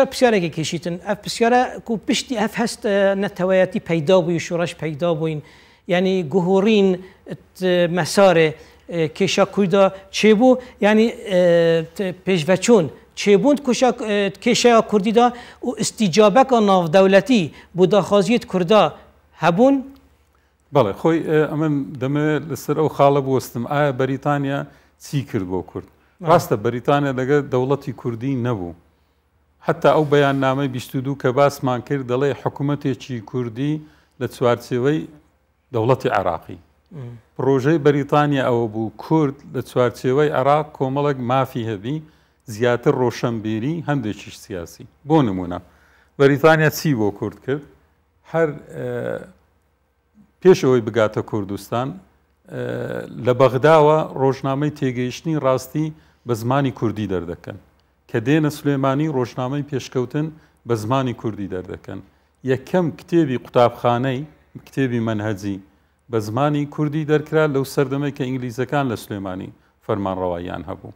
پرسیارێکی کێشیتن ئەف پرسیارە کو پشتی ئەف هەست نەتەوەیەتی پەیدا بووی شوڕەش پەیدا بووین ینی گوهۆڕین مەسارێ کێشا کووردا چێبوو ینی پێشڤەچوون چێبوون کێشەیە کوردیدا و ئیستیجابەکە ناودەولەتی بۆ داخوازیت کووردا هەبوون بەڵێ خۆی ئەمن دەمەوێت لەسەر ئەو خاڵە بوەستم ئایا بەریتانیا چی کرد بۆ کورد ڕاستە بەریتانیا لەگەر دەوڵەتی کوردی نەبوو حتا ئەو بەیاننامەی 22 کە باسمان کرد دەڵێ حکوومەتێکی کوردی لە چوارچێوەی دەوڵەتی عێراقی پرۆژەی بەریتانیا ئەوە بوو کورد لە چوارچێوەی عێراق کۆمەڵک مافی هەبی زیاتر ڕۆشنبیری هەندێکیش سیاسی بۆ نمونە بەریتانیا چی بۆ کورد کرد هەر پێش ئەوەی بگاتە کوردستان لە بەغداوە ڕۆژنامەی تێگەیشتنی ڕاستی بە زمانی کوردی دەردەکەن کە دێنە سلێمانی ڕۆژنامەی پێشکەوتن بە زمانی کوردی دەردەکەن یەکەم کتێبی قوتابخانەی کتێبی منهەجی بە زمانی کوردی دەرکرا لەو سەردەمەی کە ئینگلیزەکان لە سلێمانی فەرمانڕەواییان هەبوو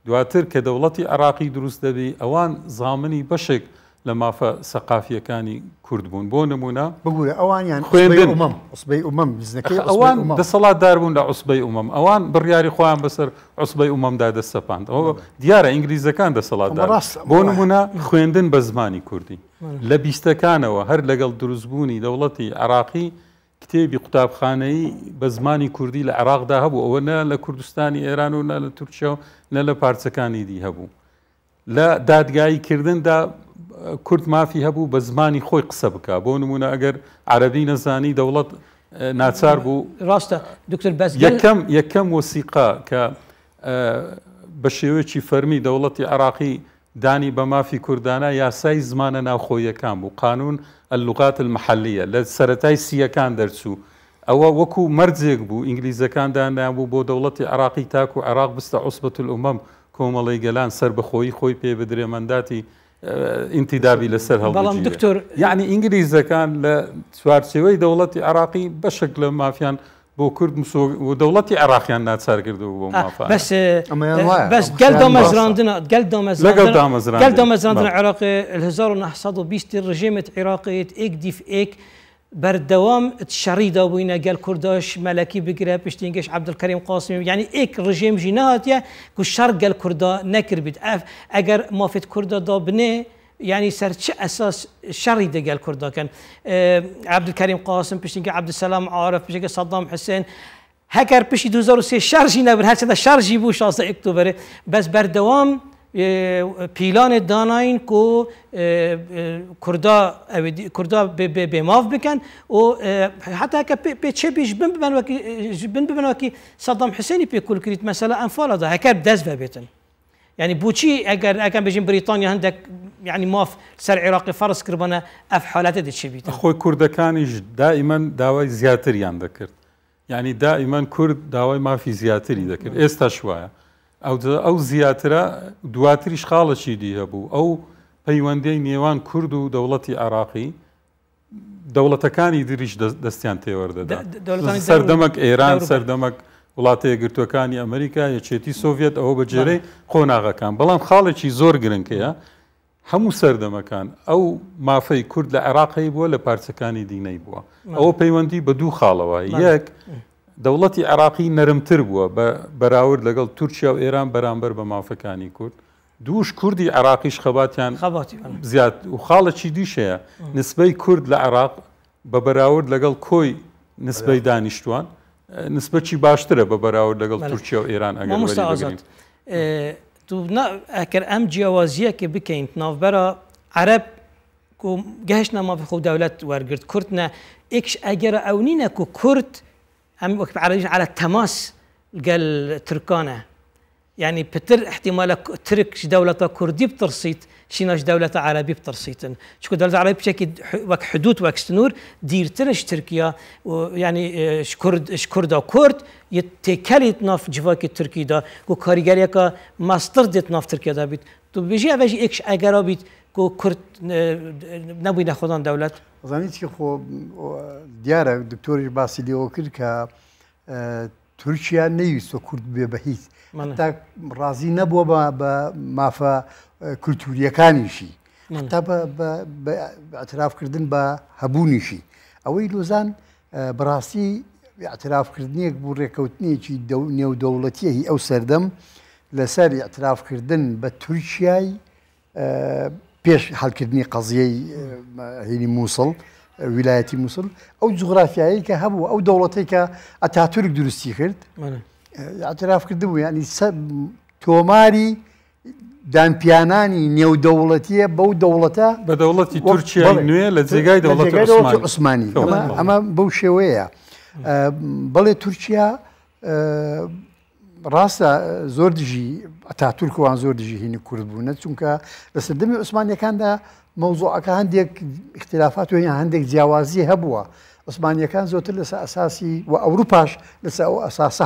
دواتر کە دەوڵەتی عێراقی دروست دەبی ئەوان زامنی بەشێک لە مافە سەقافیەکانی کورد بوون بۆ نمونە بگورە ئەوانیان خوێندن عوسبەی ئومەم ئەوان دەسەڵاتدار بوون لە عوسبەی ئومەم ئەوان بڕیاری خۆیان بەسەر عوسبەی ئومەمدا دەستەپاند ئەوە دیارە ئینگلیزەکان دەسەڵاتدار بۆ نمونە خوێندن بە زمانی کوردی لە بیستەکانەوە هەر لەگەڵ دروستبوونی دەوڵەتی عێراقی کتێبی قوتابخانەیی بە زمانی کوردی لە عێراقدا هەبوو ئەوە نە لە کوردستانی ئێران و نە لە تورکیا و نە لە پارچەکانی دی هەبوو لە دادگاییکردندا کورد مافی هەبوو بە زمانی خۆی قسە بکە بۆ نمونە ئەگەر عەرەبی نەزانی دەوڵەت ناچار بوو ڕاستە دکتۆر بەس یەکەم وەسیقا کە بە شێوەیەکی فەرمی دەوڵەتی عێراقی دانی بە مافی کوردانە یاسای زمانە ناوخۆیەکان بوو قانون اللغات المحلية لە سەرەتای سیەکان دەرچوو ئەوە وەکو مەرجێک بوو ئینگلیزەکان دانیان بوو بۆ دەوڵەتی عێراقی تاکو عێراق بستە عوسبەت الئومەم کۆمەڵی گەلان سەر بەخۆیی خۆی پێ بدرێ مەنداتی ئینتیدابی لەسەر هەڵبژێرێ یعنی ئینگلیزەکان لە چوارچێوەی دەوڵەتی عێراقی بەشێک لە مافیان بۆ کورد و دەوڵەتی عێراقیان ناچار کردو بۆ مافا بس قال دامەزراندنە عێراقی 1920 ڕژێمت عێراقیت ئێک دیف ئێک بەردەوام شەڕیدا بووینە گەل کورداش مەلەکی بگرە پشتینگەش عەبدولکەریم قاسمی یعنی ئێک ڕژێم ژی نهاتیە کو شەڕ گەل کووردا نەکردبیت ئەگەر مافێت کووردا دا بنێ يعني سر چه اساس شري دقال كردا كان عبد الكريم قاسم بشتنقى عبد السلام عارف بشتنقى صدام حسين هكر بشي 2003 شرجي نبر هذا شرجي بو 16 اكتوبر بس بردوام بيلان داناين كو كردا بماف بكن و حتى هكا بيتشبيش بن وكي صدام حسين بيقول كريت مثلا انفال هذا هكا بدز بيتن يعني بوشي اگر بيجين بريطانيا عندك يعني ماف سر عراقي فرس كربنا اف حالات دتشي بيت اخوي كردكانيش دائما داوای زياتريان ذكر يعني دائما كرد داوای ما في زياتري ذكر استا شويه او زياتره دواتريش خالشي دي هبو او پەیوەندی نێوان کورد و دەوڵەتی عراقی دەوڵەتەکانی دریش دەستیان تێوەردەدا سەردەمەک ئێران سەردەمەک وڵاتە یەکگرتووەکانی ئەمریکا یەکێتی سۆڤێت ئەوە بەجێرەی قۆناغەکان بەڵام خاڵێکی زۆر گرنگەیە هەموو سەردەمەکان ئەو مافەی کورد لە عێراقی بووە لە پارچەکانی دینەی بووە ئەوە پەیوەندی بە دوو خاڵەوە یەک دەوڵەتی عێراقی نەرمتر بووە بەراورد لەگەڵ تورکیا و ئێران بەرامبەر بە مافەکانی کورد دووش کوردی عێراقیش خەباتیان زیاد و خاڵێکی دیشەیە نسبەی کورد لە عێراق بە بەراورد لەگەڵ کۆی نسبەی دانیشتوان نسبەتی باشترە بە بەراورد لەگەڵ تورکیا و ئێران ئەگەر تو ئەکەر ئەم جیاوازیەکە بکەین ناوبەرە عەرەب گەهشتە مافی خۆ دەولەت وەرگرت کوردنە ئێکش ئەگەرە ئەو نینە کو کورد ئەم وەک عەرەبیش على التماس قال تركانه يعني بتر احتمال ترك دولة كردي بترصيت شيناش دولة عربي بترصيتن شكو دولة عربية بشكل وك حدود وك سنور ديرتنش تركيا يعني شكردا كرد يتكلي ناف جواك تركي دا كو كاريجريا كا ماستر ديت ناف تركيا دا بيت تو بيجي أبيجي إكش أجرا بيت كو كرد نبوي ناخدان دولة زانيت خو ديارة دكتور باسيلي وكل كا تورکیا نەیویستە کورد بێ بە هیچ تا ڕازی نەبووە بە مافە کولتوریەکانیشی تا بە ئەترافکردن بە هەبوونیشی ئەوەی لۆزان بەڕاستی ئەترافکردنیەک بوو ڕێکەوتنیەکی نێودەوڵەتیە هی ئەو سەردەم لەسەر ئەترافکردن بە تورکیای پێش هەڵکردنی قەزیەی هێنی مووسڵ ویلایەتی مووسڵ ئەو جوغرافیایی کە هەبوو ئەو دەوڵەتێک کە ئەتاتورک دروستی کرد ئاعتراف بوو یعنی تۆماری دانپیانانی نێودەوڵەتیە بەو دەوڵەتە بە دەوڵەتی تورکیای نوێ لە جێگای دەوڵەتی عوسمانی ئەمە بەو شێوەیە بەڵێ تورکیا ڕاستە زۆر دژی ئەتاتورکوان زۆر دژی هینی کورد بوونە چونکە لە سەردەمی عوسمانیەکاندا مەوزوعەکە هەندێک اختلافات و هەندێک جیاوازی هەبووە عوسمانیەکان زۆرتر لەسەر ئەساسی و ئەوروپاش لەسەر ئەو ئەساسە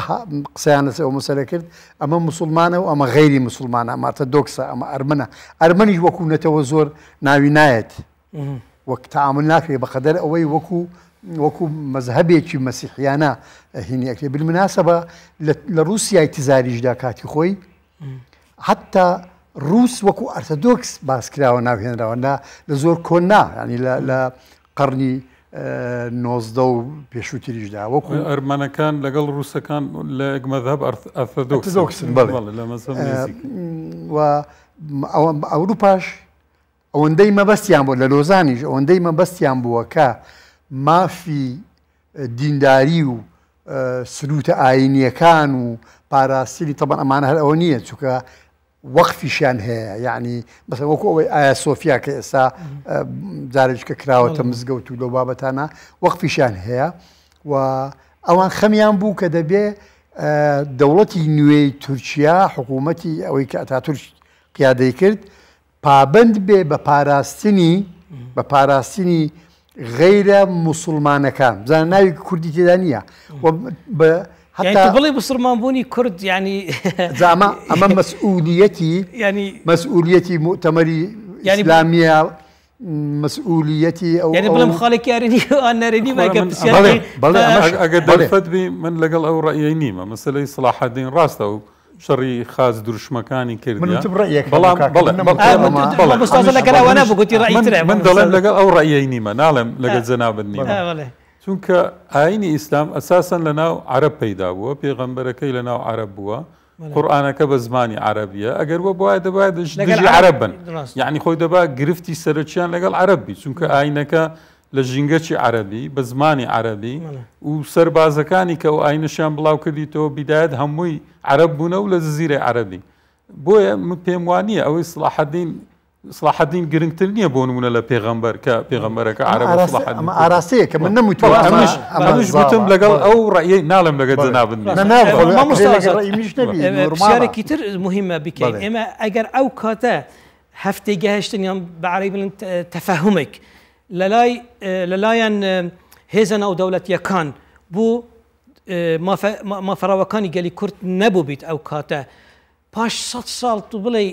قسەیان لەسەر ئەو مەسەلە کرد ئەمە موسڵمانە و ئەمە غەیری موسڵمانە ئەمە ئۆرتۆدۆکسە ئەمە ئەرمەنە ئەرمەنیش وەکو نەتەوە زۆر ناوی نایەت وەک تەعامل ناکرێت بەقەدەر ئەوەی وەکو مەزهەبێکی مەسیحیانە هینی ئەکرێت بالمناسبە لە رووسیای تزاریشدا کاتی خۆی حتا رووس وەکو ئەرتۆدۆکس باسکراوە ناوهێنراوە لە زۆر کۆنا ینی لە قەرنی 19 و پێشووتریشدا وەکو ئەرمەنەکان لەگەڵ رووسەکان لە مەذهب ئەرتۆدۆکسن و ئەوروپاش ئەوەندەی مەبەستیان بوو لە لۆزانیش ئەوەندەی مەبەستیان بووە کە مافی دینداری و سلوتە ئاینیەکان و پاراستنی تەبەن ئەمانە هەر ئەوە نییە چونکە وەقفیشیان هەیە یعنی بەس وەکو ئەوەی ئایا سۆفیا کە ئێستا جارێککە کراوەتە مزگەوت و لەو بابەتانە وەقفیشیان هەیە و ئەوان خەمیان بوو کە دەبێ دەوڵەتی نوێی تورکیا حکوومەتی ئەوەی کە ئەتاتورک قیادەی کرد پابند بێ بە پاراستنی غەیرە موسڵمانەکان بزانە ناوی کوردی تێدا نییە يعني بڵێ بسڵمان بوونی کورد يعني زعما ئەمە مەسئولیەتی مؤتەمەری ئیسلامیە مسؤوليتي او يعني بلا مخالك ياريني انا ريني ما قبل سياسي اگر دلفت بي من لقل او رايي نيمه مثلا صلاح الدين راسته شري خاز درشمكاني كرديا من تبرأيك بلا استاذ لك انا قلت رايي ترى من دلم لقل او رايي نيمه نعلم لقل زناب النيمه چونکە ئاینی ئیسلام ئەساساً لەناو عەرەب پەیدا بووە پێغەمبەرەکەی لەناو عەرەب بووە قورئانەکە بە زمانی عەرەبیە ئەگەر وە بواە دەبایە دژی عەرەب بن یعنی خۆی دەبا گرفتی سەرچیان لەگەڵ عەرەبی چونکە ئاینەکە لە ژینگەی عەرەبی بە زمانی عەرەبی و سەربازەکانی کە ئەو ئاینەشیان بڵاو کردیتەوە بیدایەت هەمووی عەرەب بوونە و لە جزیرەی عەرەبی بۆیە پێم وانییە ئەوەی صلاح الدين گرنگتر نییە بۆ نمونە لە پێغەمبەر کە پێغەمبەرەکە عەرەب صلاح الدين ئاراستەیە کە من نەموتوە ئەمش گوتم لەگەڵ ئەو ڕەیی ناڵم لەگەڵ جەنابن پرسیارێکی تر مهمە بکەین ئێمە ئەگەر ئەو کاتە هەفتەی گەهشتنیان بەعەرەبی بڵێن تەفەهومێک لەلایەن هێزە ناودەوڵەتیەکان بوو مافەڕاوەکانی گەلی کورد نەبوو بیت ئەو کاتە پاش 100 ساڵ تو بڵێ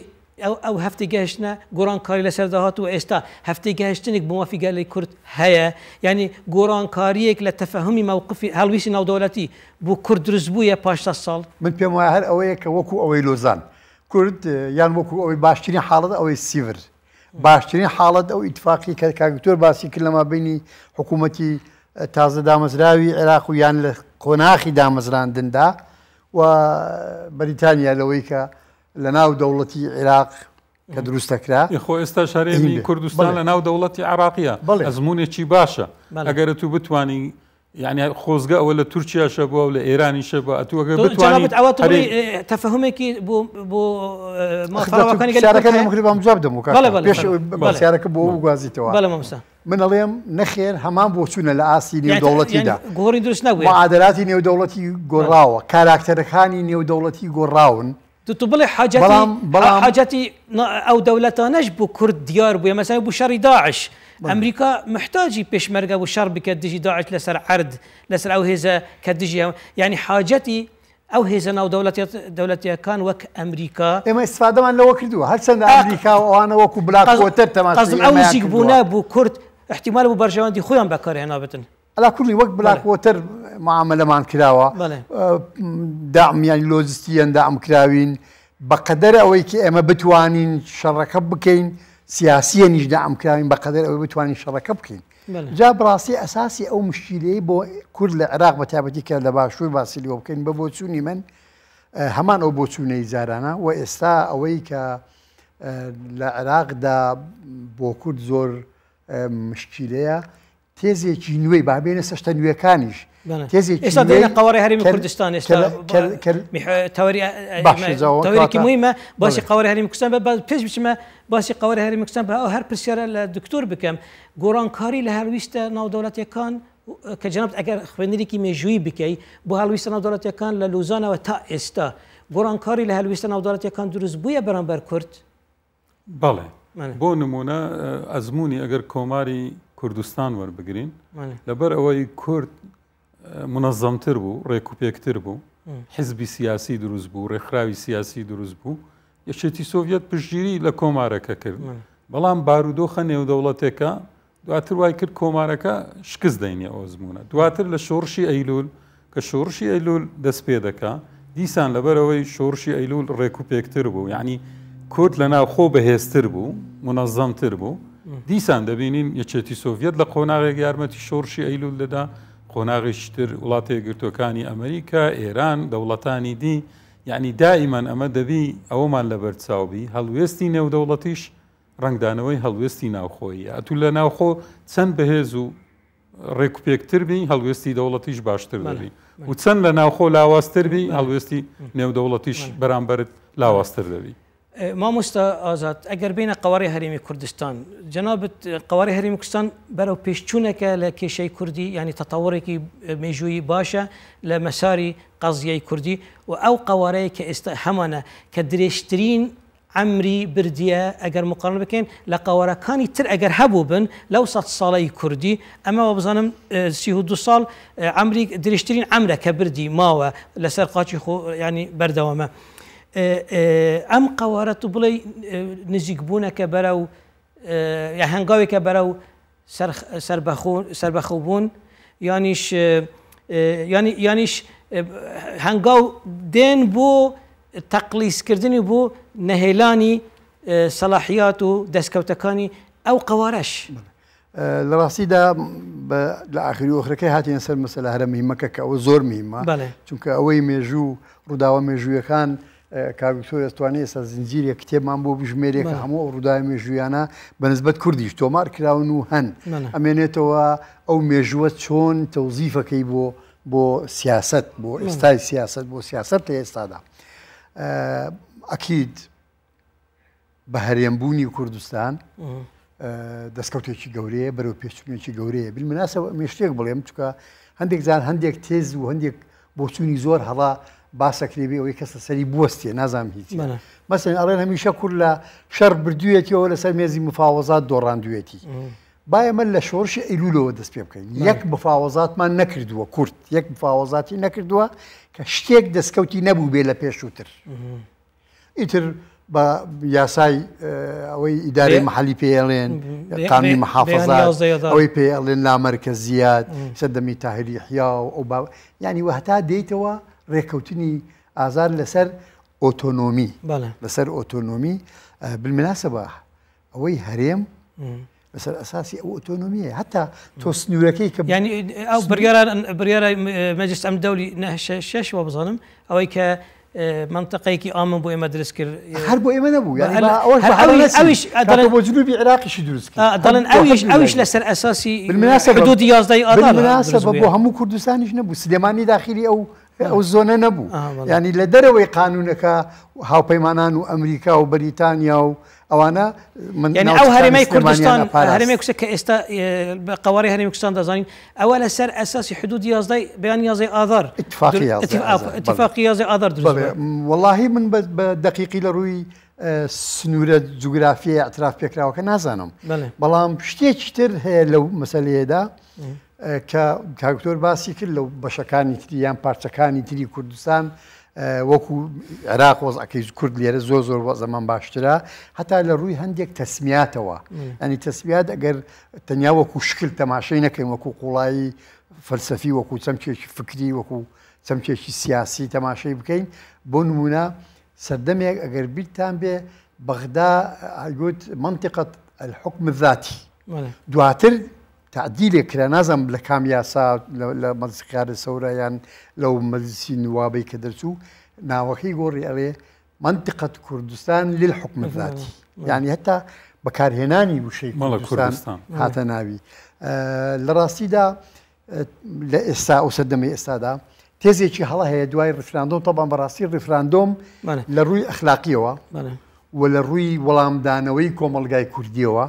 ئەو هەفتەی گەهشتنە گۆڕانکاری لەسەردا هاتووە ئێستا هەفتەی گەهشتنێک بۆ مافی گەلی کورد هەیە یعنی گۆڕانکاریەک لە تەفەهمی مووقفی هەڵویستی ناودەوڵەتی بۆ کورد دروست بوویە پاش 100 ساڵ من پێم وایە هەر ئەوەیە کە وەکو ئەوەی لۆزان کورد یان وەکو ئەوەی باشترین حاڵەت ئەوەی سیڤر باشترین حاڵەت ئەو ئیتفاقی کە کاکتۆر باسی کرد لەما بینی حکوومەتی تازە دامەزراوی عێراق و یان لە قۆناغی دامەزراندندا و بەریتانیا لەوەی کە لە ناو دەوڵەتی عێراق کە دروستەکرا خۆ ئێستا شارێمی کوردستان لە ناو دەوڵەتی عێراقیە ئەزمونێکی باشە ئەگەر تو بتوانی یعنی خۆزگە ئەوە لە تورکیاشە بووە و لە ئێرانیشە بووە ئەتو ئەگەر بتوانیت تەفەهومێکی بۆ مافەڕاوەکانی گەلەکەم جواب دەم پێش بەسیارەکە بۆ گوازیتەوە من ئەڵێم نەخێر هەمان بۆ چوونە لە ئاسی نێودەوڵەتیدا گۆڕی دروست نەبووە معادلاتی نێودەوڵەتی گۆڕاوە کاراکتەرەکانی نێودەوڵەتی گۆڕاون تو بڵێ حاجەتی ئەو دەوڵەتانەش بۆ کورد دیار بووە مەسەڵەن بۆ شەڕی داعش ئەمریکا محتاجی پێشمەرگە بۆ شەڕ بکات دژی داعش لەسەر عەرد لەسەر ئەو هێزە کە دژی یعنی حاجەتی ئەو هێزە ناو دەوڵەتیەکان وەک ئەمریکا ئێمە ئیسفادەمان لەوە کردووە هەرچەندە ئەمریکا ئەوانە وەکو بلاکۆتەر تەماشای ئەو نزیک بوونە بۆ کورد احتیمال بۆ بەرژەوەندی خۆیان بەکارهێنابێتن ئەلا کوردی وەک بلاکۆتەر معاملەمان کراوە داعمیانی لۆجستیان داعم کراوین بەقەدەر ئەوەی کە ئێمە بتوانین شەڕەکە بکەین سیاسیەنیش داعم کراوین بەقەدەر ئەوەی بتوانین شەڕەکە بکەین جا بڕاستی ئەساسی ئەو مشکلەی بۆ کورد لە عێراق بە تایبەتی کە لە باشوور باسی لێوە بکەین بە بۆچوونی من هەمان ئەو بۆچوونەی جارانە و ئێستا ئەوەی کە لە عێراقدا بۆ کورد زۆر مشکلەیە تێزێکی نوێی بابێنە سەشتە نوێەکانیش ئێستا دێنە قەوەڕی هەرێمی کوردستان ئێستا تەوەریکی مهمە باسی قەوەڕی هەرێمی کوردستان پێش بچمە باسی قەوەڕی هەرێمی کوردستان بە هەر پرسیارە لە دکتۆر بکەم گۆڕانکاری لە هەڵویستە ناودەوڵەتیەکان کە جەناب ئەگەر خوێندنێکی مێژووی بکەی بۆ هەڵویستە ناودەوڵەتیەکان لە لوزانەوە تا ئێستا گۆڕانکاری لە هەڵویستە ناودەوڵەتیەکان دروست بوویە بەرامبەر کورد بەڵێ بۆ نمونە ئەزمموی ئەگەر کۆماری کوردستان وەربگرین لەبەر ئەوەی کورد منەظەمتر بوو ڕێکوپێکتر بوو حزبی سیاسی دروست بوو ڕێکخراوی سیاسی دروست بوو یەکێتی سۆڤێت پشتگیری لە کۆمارەکە کرد بەڵام بارودۆخە نێودەوڵەتێکە دواتر وای کرد کۆمارەکە شکست دەینێ ئۆزمونە دواتر لە شۆڕشی ئەیلول کە شۆڕشی ئەیلول دەست پێ دەکا دیسان لەبەرەوەی شۆڕشی ئەیلول ڕێکوپێکتر بوو یعنی کورد لەناو خۆ بەهێزتر بوو منەظەمتر بوو دیسان دەبینین یەکێتی سۆڤێت لە قۆناغێک یارمەتی شۆڕشی ئەیلول دەدا قۆناغیشتر وڵاتە یەکگرتوەکانی ئەمریکا ئێران دەوڵەتانی دی یعنی دائیمان ئەمە دەبی ئەوەمان لەبەرچاوبی هەڵوێستی نێودەوڵەتیش ڕنگدانەوەی هەڵوێستی ناوخۆیە ئەتو لە ناوخۆ چەند بەهێز و ڕێکوپێکتر بی هەڵوێستی دەوڵەتیش باشتر دەبی و چەند لە ناوخۆ لاوااستر بی هەڵوێستی نێودەوڵەتیش بەرامبەرت لاوااستر دەبی مامۆستا ئازاد ئەگەر بینە قەوەڕی هەرێمی کوردستان جەنابەت قەوەڕی هەرێمی کوردستان بەرەو پێشچوونەکە لە کێشەی کوردی ینی تەتەوڕێکی مێژووی باشە لە مەساری قەزیای کوردی و ئەو قەوەرەیە کە ئێستا هەمانە کە درێژترین عمری بردیە ئەگەر مقارنە بکەین لە قەوەرەکانی تر ئەگەر هەبوو بن لەو 100 ساڵەی کوردی ئەمەوە بزانم 32 ساڵ عمری درێژترین عمرە کە بردی ماوە لەسەر قاچی خۆ ینی بەردەوامە ئەم قەوارەت و بڵێ نزیک بوونەکە بەرەو یا هنگاوی که برای سربخوبون یعنیش هنگاو دین بو تقلیص کردنی بو نهیلانی صلاحیات و دەستکەوتەکانی ئەو قوارش لە ڕاستیدا لە ئاخری ئۆخرەکەی هاتیە سەر مەسەلە هەرە میهمەکە کە ئەوە زۆر میهمە چونکە ئەوەی مێژوو ڕووداوە مێژوویەکان کاکتۆر ئەستوانەیە ئێستا زنجیرێک کتێبمان بۆ بژمێرێکە هەموو ڕووداوی مێژوویانە بەنسبەت کوردیش تۆمار کراون و هەن ئەمێنێتەوە ئەو مێژووە چۆن تەوزیفەکەی بۆ سیاست بۆ ئێستای سیاست بۆ سیاست لە ئێستادا ئەکید بە هەرێمبوونی کوردستان دەستکەوتێکی گەورەیە بەرەو پێچوونێکی گەورەیە بالمناسبە مێشتێک بڵێم چکە هەندێک جار هەندێک تێز و هەندێک بۆچوونی زۆر هەڵا باسەکرێبێ ئەوەی کەسە سەری بوەستێ نازانم هیچ مەسەڵەن ئەڵێن هەمیشە کورد لە شەڕ بردوویەتیەوە لەسەر مێزی مفاوەزات دۆڕاندوێتی با ئێمە لە شۆڕشی ئەیلولەوە دەست پێ بکەین یەک مفاوەزاتمان نەکردووە کورد یەک مفاوەزاتی نەکردووە کە شتێک دەستکەوتی نەبوو بێ لە پێشووتر ئیتر بە یاسای ئەوەی ئیدارەی مەحەلی پێڵێن قانونی محافەزات ئەوەی پێڵێن لامەرکەزیات سەردەمی تاهیری حیا و ئەو یعنی وە هەتا دێیتەوە ڕێکەوتنی ئازار لەسەر ئۆتۆنۆمی لەسەر ئۆتۆنۆمی بالمناسبە ئەوەی هەرێم لەسەر ئەساسی ئەو ئۆتۆنۆمیە هەتا تۆ سنوورەکەی کە ینی ئەو بڕیارە مەجلس ئەم دەولی شەشەوە بزانم ئەوەی کە منطقەیەکی ئامن بۆ ئێمە دروست کرد هەر بۆ ئێمە نەبوو بۆ جنوبی عێراقیشی دروست کرد دەڵێن ئەویش لەسەر ئەساسی حدودی 11 ئازار بۆ هەموو کوردستانیش نەبوو سلێمانی داخلی ئەو زۆنە نەبوو ینی لە دەرەوەی قانونەکە هاوپەیمانان و ئەمریکا و بەریتانیا و ئەوانە ئەو هەرێمەی کوردستان هەرێمێک کوسە کە ئێستا بە قواری هەرێمی کوردستان دەزانین ئەوە لەسەر ئەساسی حدودی 11 بەیان 11 ئازار اتفاقی 11 ئازار دروست وەڵاهی من بە دقیقی لە ڕووی سنوورە جوگرافیە ئەتراف پێکراوەکە نازانم بەڵام شتێکی تر هەیە لەو مەسەلەیەدا کە کاکتۆر باسی کرد لەو بەشەکانی تری یان پارچەکانی تری کوردستان وەکو عێراق وەزعەکەی کورد لێرە زۆر زەمان باشترە هەتا لە ڕووی هەندێک تەسمیاتەوە ئەنی تەسمیات ئەگەر تەنیا وەکو شکل تەماشای نەکەین وەکو قوڵایی فەلسەفی وەکو چەمکێکی فکری وەکو چەمکێکی سیاسی تەماشای بکەین بۆ نمونە سەردەمێک ئەگەر بیرتان بێ بەغدا گوت منطقة الحكم الذاتي دواتر تعدیلێک کرا نازانم لە کام یاسا لە مەجلیسی کارەسەورە یان لەو مەجلیسی نوابەی کە دەرچوو ناوەکەی گۆڕی ئەڵێ منطقة کوردستان للحكم الذاتي یعنی هەتا بەکارهێنانی وشەی کوردستان هاتە ناوی لە ڕاستیدا لە ئێستا ئەو سەردەمەی ئێستادا تێزێکی هەڵە هەیە دوای ڕفراندۆم تەبان بەڕاستی ڕفراندۆم لە ڕووی ئەخلاقیەوە و لە ڕووی وەڵامدانەوەی کۆمەڵگای کوردیەوە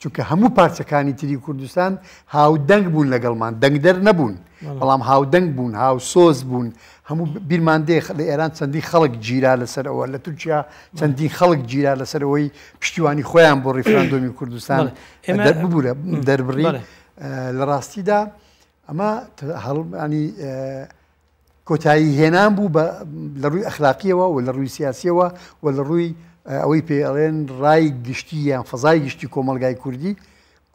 چونکە هەموو پارچەکانی تری کوردستان هاودەنگ بوون لەگەڵمان دەنگدەر نەبوون بەڵام هاودەنگ بوون هاوسۆز بوون هەموو بیرماندێ لە ئێران چەندی خەڵک گیرا لەسەرەوە لە تورکیا چەندی خەڵک گیرا لەسەرەوەی پشتیوانی خۆیان بۆ ڕیفراندۆمی کوردستان ببوورە دەربڕی لە ڕاستیدا ئەمە هەڵانی کۆتایی هێنان بوو لە ڕووی ئەخلاقیەوە و لە ڕووی سیاسیەوە و لە ڕووی ئەوەی پێڵێن ڕای گشتی یان فەزای گشتی کۆمەلگای کوردی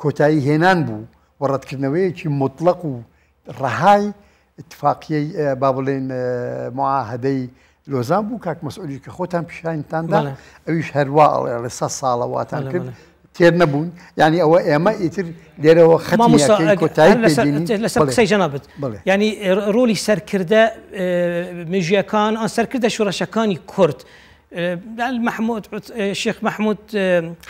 کۆتایی هێنان بوو و ڕەتکردنەوەیەکی مطلق و ڕەهای اتفاقیەی با بڵێن معاهدەی لۆزان بوو کاک مەسئولی کە خۆتان پیشانتاندا ئەویش هەروە ئەڵێ 100 ساڵە واتان کرد تێر نەبوون ینی ئەوە ئێمە ئیتر لێرەوە خەتی کۆتایی لەسەر قسەی جەنابەت ینی ڕۆلی سەرکردە مێژویەکان ئەن سەرکردە شوڕەشەکانی کورد شیخ محمود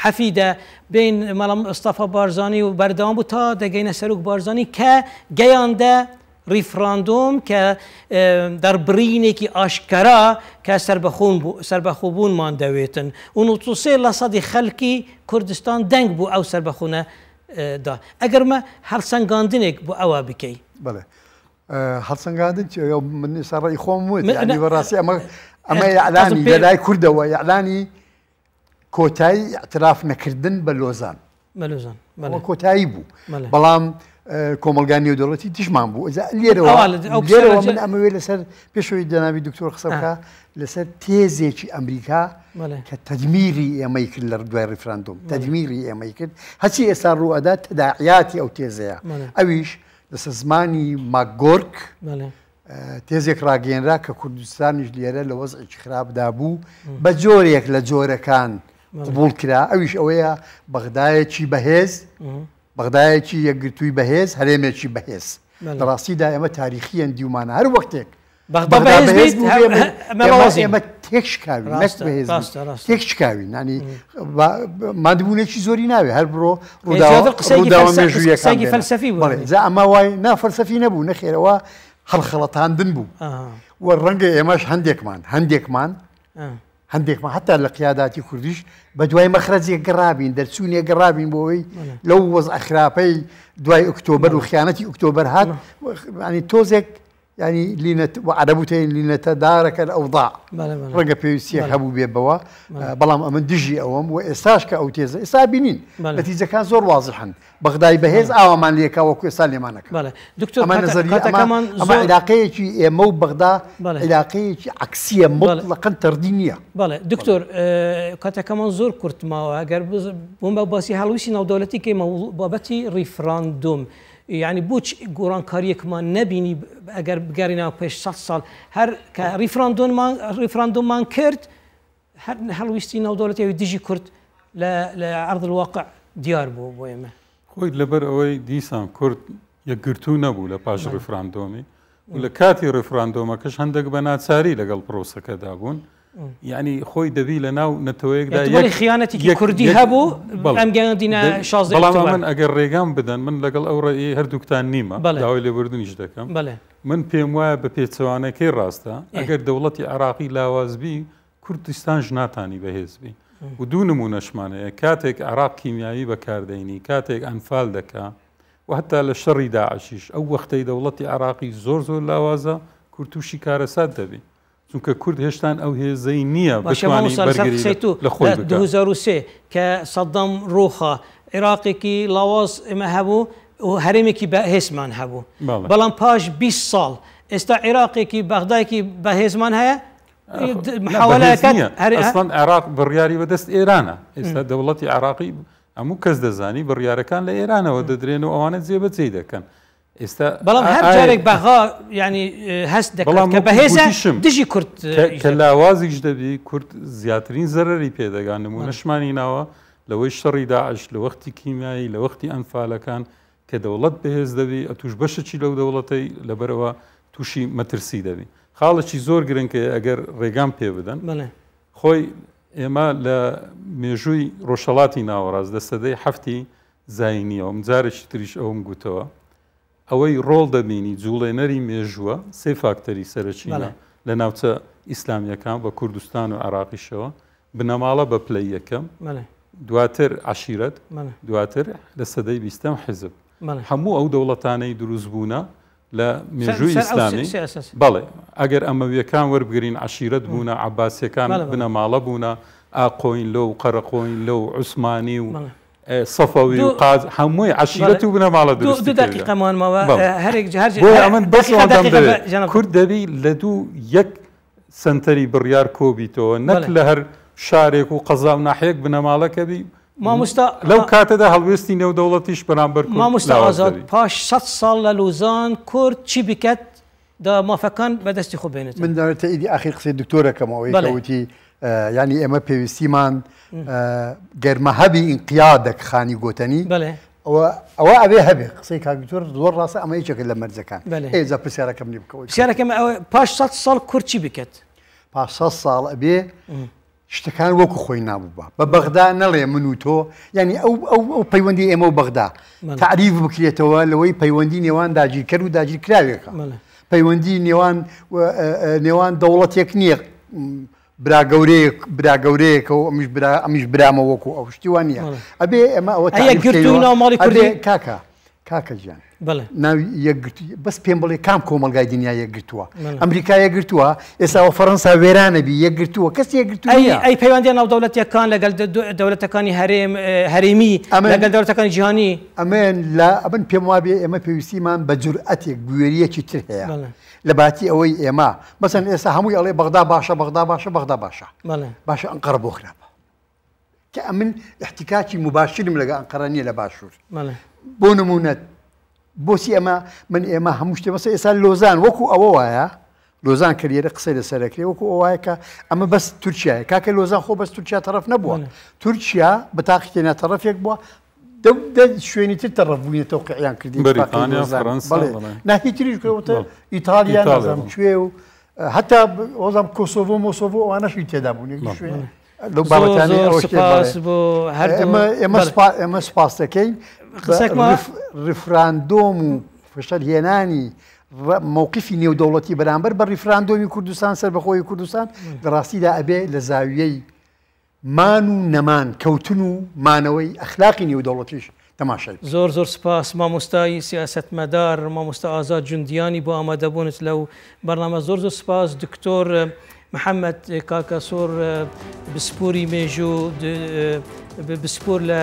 حەفیدە بین مەڵام ئەستافا بارزانی و بەردەوام بوو تا دەگەینە سەرۆک بارزانی کە گەیاندە ریفراندۆم کە دەربڕینێکی ئاشکرا کە سربەخۆبوونمان دەوێتن و 93% خەڵکی کوردستان دەنگ بوو ئەو سربەخۆنە دا ئەگەرمە هەڵسەنگاندنێک بۆ ئەوە بکەی بڵێ هەڵسەنگاندن من سەڕی خۆم وت ینی بەڕاستی ئەمە یعلانی لەلای کوردەوە یعلانی کۆتایی ئەتراف نەکردن بە لۆزان مەلوزان کۆتایی بوو بەڵام کۆمەلگانی نێودەوڵەتی تشمان بوو لێرەوە من ئەمەوێ لەسەر پێشەوەی دەناوی دکتۆر قسە بکە لەسەر تێزێکی ئەمریکا کە تەدمیری ئێمەی کرد لە دوای ڕیفراندۆم تەدمیری ئێمەی کرد هەچی ئێستا ڕوئەدا تەداعیاتی ئەو تێزەیە ئەویش لەسەر زمانی ماگۆرک تێزێک ڕاگەێنرا کە کوردستانیش لێرە لە وەزعی خراپدا بوو بە جۆرێک لە جۆرەکان قبول کرا ئەویش ئەوەیە بەغدایەکی بەهێز بەغدایەکی یەکگرتووی بەهێز هەرێمێکی بەهێز لە ڕاستیدا ئێمە تاریخیان دیومانە هەر وەختێک ئێمە تێکشکاوی تێکشکاوی نانی مادبوونێکی زۆری ناوێ هەر بڕۆ ڕووداوە مێژوویەکانی فەلسەفی ئەمە وای نافەلسەفی نەبوو نەخێرەوە هەڵخەڵەتاندن بوو وە ڕەنگە ئێمەش هەندێکمان هەتا لە قیاداتی کوردیش بە دوای مەخرەجێک گەڕابین دەرچوونێ گەڕابین بۆەوەی لەو وەزع خراپەی دوای ئۆکتۆبەر و خیانەتی ئۆکتۆبەر هات ینی تۆزێک ینی عەرەبوتەین لینەتە دارەکە ئەوضاع ڕەنگە پێویستیەک هەبوو بێ بەوە بەڵام ئەمە دژی ئەوەم و ئێستاش کە ئەو تێزە ئێستا بینین نەتیجەکان زۆر وازحن بەغدای بەهێز ئاوامان لێکا وەکو ئێستا لێمانەکە ئەمە علاقەیەکی ئێمە و بەغدا علاقەیەکی عەکسیە مطلقاً تەردی نییە. بەڵێ دکتۆر کاتەکەمان زۆر کورتماوە ئەگەر بۆم بە باسی هەڵویستی ناودەوڵەتی کەمە بابەتی ریفراندۆم یعنی بۆچ گۆڕانکاریەکمان نەبینی ئەگەر بگەڕینەوە پێش 100 ساڵ هەر کە ریفراندۆمان کرد هەر هەڵویستی ناودەوڵەتی دژی کورد لە عەرض الواقع دیار بوو بۆ ئێمە خۆی لەبەر ئەوەی دیسان کورد یەکگرتوو نەبوو لە پاش ریفراندۆمی و لە کاتی ریفراندۆمەکەش هەندێک بە ناچاری لەگەڵ پرۆسەکەدا بوون یعنی خۆی دەبی لە ناو نەتەوەیەکدا خیانەتێکی کوردی هەبوو ئەم گەیاندینە 16 بەڵام من ئەگەر ڕێگام بدەن من لەگەڵ ئەو ڕێی هەردووکتان نیمە داوای لێبوردنیش دەکەم من پێم وایە بە پێچەوانەکەی ڕاستە ئەگەر دەوڵەتی عێراقی لاوازبی کوردستان ژناتانی بەهێزبی و دوو نمونەشمانەیە کاتێک عێراق کیمیایی بەکاردەینی کاتێک ئەنفال دەکا و هەتا لە شەڕی داعشیش ئەو وەختەی دەوڵەتی عێراقی زۆر لاوازە کورد تووشی کارەسات دەبی چونکە کورد هێشتان ئەو هێزەی نییە بتوانین بەرگری لە خۆی بکات 2003 کە سەدام ڕۆخە عێراقێکی لاواز ئێمە هەبوو و هەرێمێکی بەهێزمان هەبوو بەڵام پاش 20 ساڵ ئێستا عێراقێکی بەغدایەکی بەهێزمان هەیە ئەسڵەن عێراق بڕیاری بەدەست ئێرانە ئێستا دەوڵەتی عێراقی هەموو کەس دەزانی بڕیارەکان لە ئێرانەوە دەدرێن و ئەوانە جێبەجێ دەکەن ئێستا بەڵام هەر جارێک بەغا ینی هەست دەکەن کە بەهێزە دژی کورد کە لاوازیش دەبی کورد زیاترین زەرەری پێدەگان نمونەشمانی ناوە لەوەی شەڕی داعش لە وەختی کیمیایی لە وەختی ئەنفالەکان کە دەوڵەت بەهێز دەبی ئەتوش بەشەکی لەو دەوڵەتەی لەبەرەوە تووشی مەترسی دەبی خاڵێکی زۆر گرنگکە ئەگەر ڕێگام پێ بدەن خۆی ئێمە لە مێژووی ڕۆژهەڵاتی ناوەڕاست لە سەدەی هەفتی زاینیەوە جارێکی تریش ئەوم گوتەوە ئەوەی ڕۆڵ دەبینی جوڵێنەری مێژووە سێ فاکتەری سەرچینە لە ناوچە ئیسلامیەکان بە کوردستان و عێراقیشەوە بنەماڵە بە پلەی یەکەم دواتر عەشیرەت دواتر لە سەدەی 20م حیزب هەموو ئەو دەوڵەتانەی دروست بوونە لە مێژووی ئیسلامی بەڵێ ئەگەر ئەمەویەکان وەربگرین عەشیرەت بوونە عەباسیەکان بنەماڵە بوونە ئاقۆین لەو قەرەقۆین لەو عوسمانی و سەفەوی و قاز هەمووی عەشیرەت و بنەماڵە دروست ئەمن بەسڵدەم دەوێت کورد دەبی لە دوو یەک سنتەری بڕیار کۆبیتەوە نەک لە هەر شارێک و قەزا و ناحەیەک بنەماڵەکە بی مامۆستا لەو کاتەدا هەڵوێستی نێودەوڵەتیش بەرامبەر مامۆستا ئازاد پاش 100 ساڵ لە لوزان کورد چی بکات دا مافەکان بەدەستی خۆ بێنێت من دەوێتە ئیدی ئاخیر قسەی دکتۆرەکەمەوەی کەوتی ینی ئێمە پێویستیمان گەرمە هەبی ئینقیادێک خانی گۆتەنی ئەوە ئەوێ هەبێ قسەی کاکتۆر زۆر ڕاستە ئەمە هیچێکە لە مەرجەکان ئێجا پرسیارەکەم لی بکەوە پرسیارەکەم پاش 100 ساڵ کورد چی بکات پاش 100 ساڵ ئەبێ شتەکان وەکو خۆی نابوو بە بەغدا نەڵێ من و تۆ ینی ئەو پەیوەندی ئێمە و بەغدا تعریف بکرێتەوە لەوەی پەیوەندی نێوان داگیرکەر و داگیرکراوێکە پەیوەندی نێوان دەوڵەتێک نییە برا گەورەیەکە و ئەمیش برامە وەکو ئەو شتیوان نییە ئەبێ ئەمە ئەوە گرتوونەوە ماڵی کوردی کاکە کاکە گیان ناوی یەکگرتووی بەس پێم بڵێ کام کۆمەلگای دنیا یەکگرتووە ئەمریکا یەکگرتووە ئێستا فەڕەنسا وێرانەبی یەکگرتووە کەس یەکگرتووە ئەی پەیوەندیان ناو دەوڵەتیەکان لەگەڵ دەوڵەتەکانی هەرێمی لەگەڵ دەوڵەتەکانی جیهانی ئەمێن لە ئەبن پێم وابێ ئێمە پێویستیمان بە جورئەتێک بوێریەکی تر هەیە لە باتی ئەوەی ئێمە مەسەن ئێستا هەمووی ئەڵێ بەغدا باشە بەغدا باشە بەغدا باشە باشە ئەنقەرە بۆ خراپە کە ئەمن احتیکاکی مباشرم لەگە ئەنقەرە نییە لە باشوور بۆ نمونەت بۆچی ئەمە من ئێمە هەموو شتێ مەسە ئێستا لۆزان وەکو ئەوە وایە لۆزان کەریێرە قسەی لەسەرەکرێ وەکو ئەوایە کە ئەمە بەس تورکیایە کاکە لۆزان خۆ بەس تورکیا تەرەف نەبووە تورکیا بە تاقیتێنە تەرەفێک بووە شوێنی تر تەرەف بووینێتەوە قیان کردی ناهی تریش کەوتە ئیتالیا نازانم کوێ و هەتا ئۆزام کۆسۆڤۆ مۆسۆڤۆ ئەوانەشی تێدا بوون شوێن ئێمە سپاس دەکەین ریفراندۆم و فشەرهێنانی مووقفی نێودەوڵەتی بەرامبەر بە ریفراندۆمی کوردستان سەربەخۆی کوردستان لە ڕاستیدا ئەبێ لە زاویەی مان و نەمان کەوتن و مانەوەی ئەخلاقی نێودەوڵەتیش تەماشای زۆر سپاس مامۆستای سیاسەتمەدار مامۆستا ئازاد جوندیانی بۆ ئامادەبوونت لەو بەرنامە زۆر سپاس دکتۆر محەممەد کاکەسۆر بسپوری مێژوو بسپور لە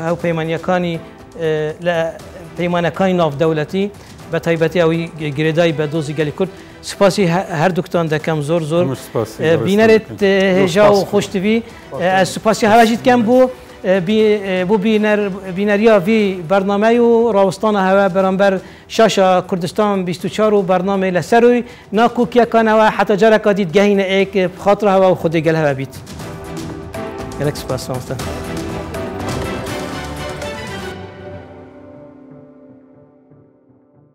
هاوپەیمانیەکانی لە پەیمانەکانی ناودەوڵەتی بە تایبەتی ئەوی گرێدای بە دۆزی گەلی کورد سپاسی هەردووکتان دەکەم زۆر بینەرێت هێژا و خۆشتوی سوپاسی هەواژیت کەم بوو بۆ بینەریە وی بەرنامەی و ڕاوستانە هەوە بەرامبەر شاشە کوردستان 24 و بەرنامەی لەسەروی ناکۆکیەکانەوە حتا جارێکا دیت گەهینە ئێک بخاتر هەوە و خودی گەل هەوە بیت گەلێک سوپاس مامۆستا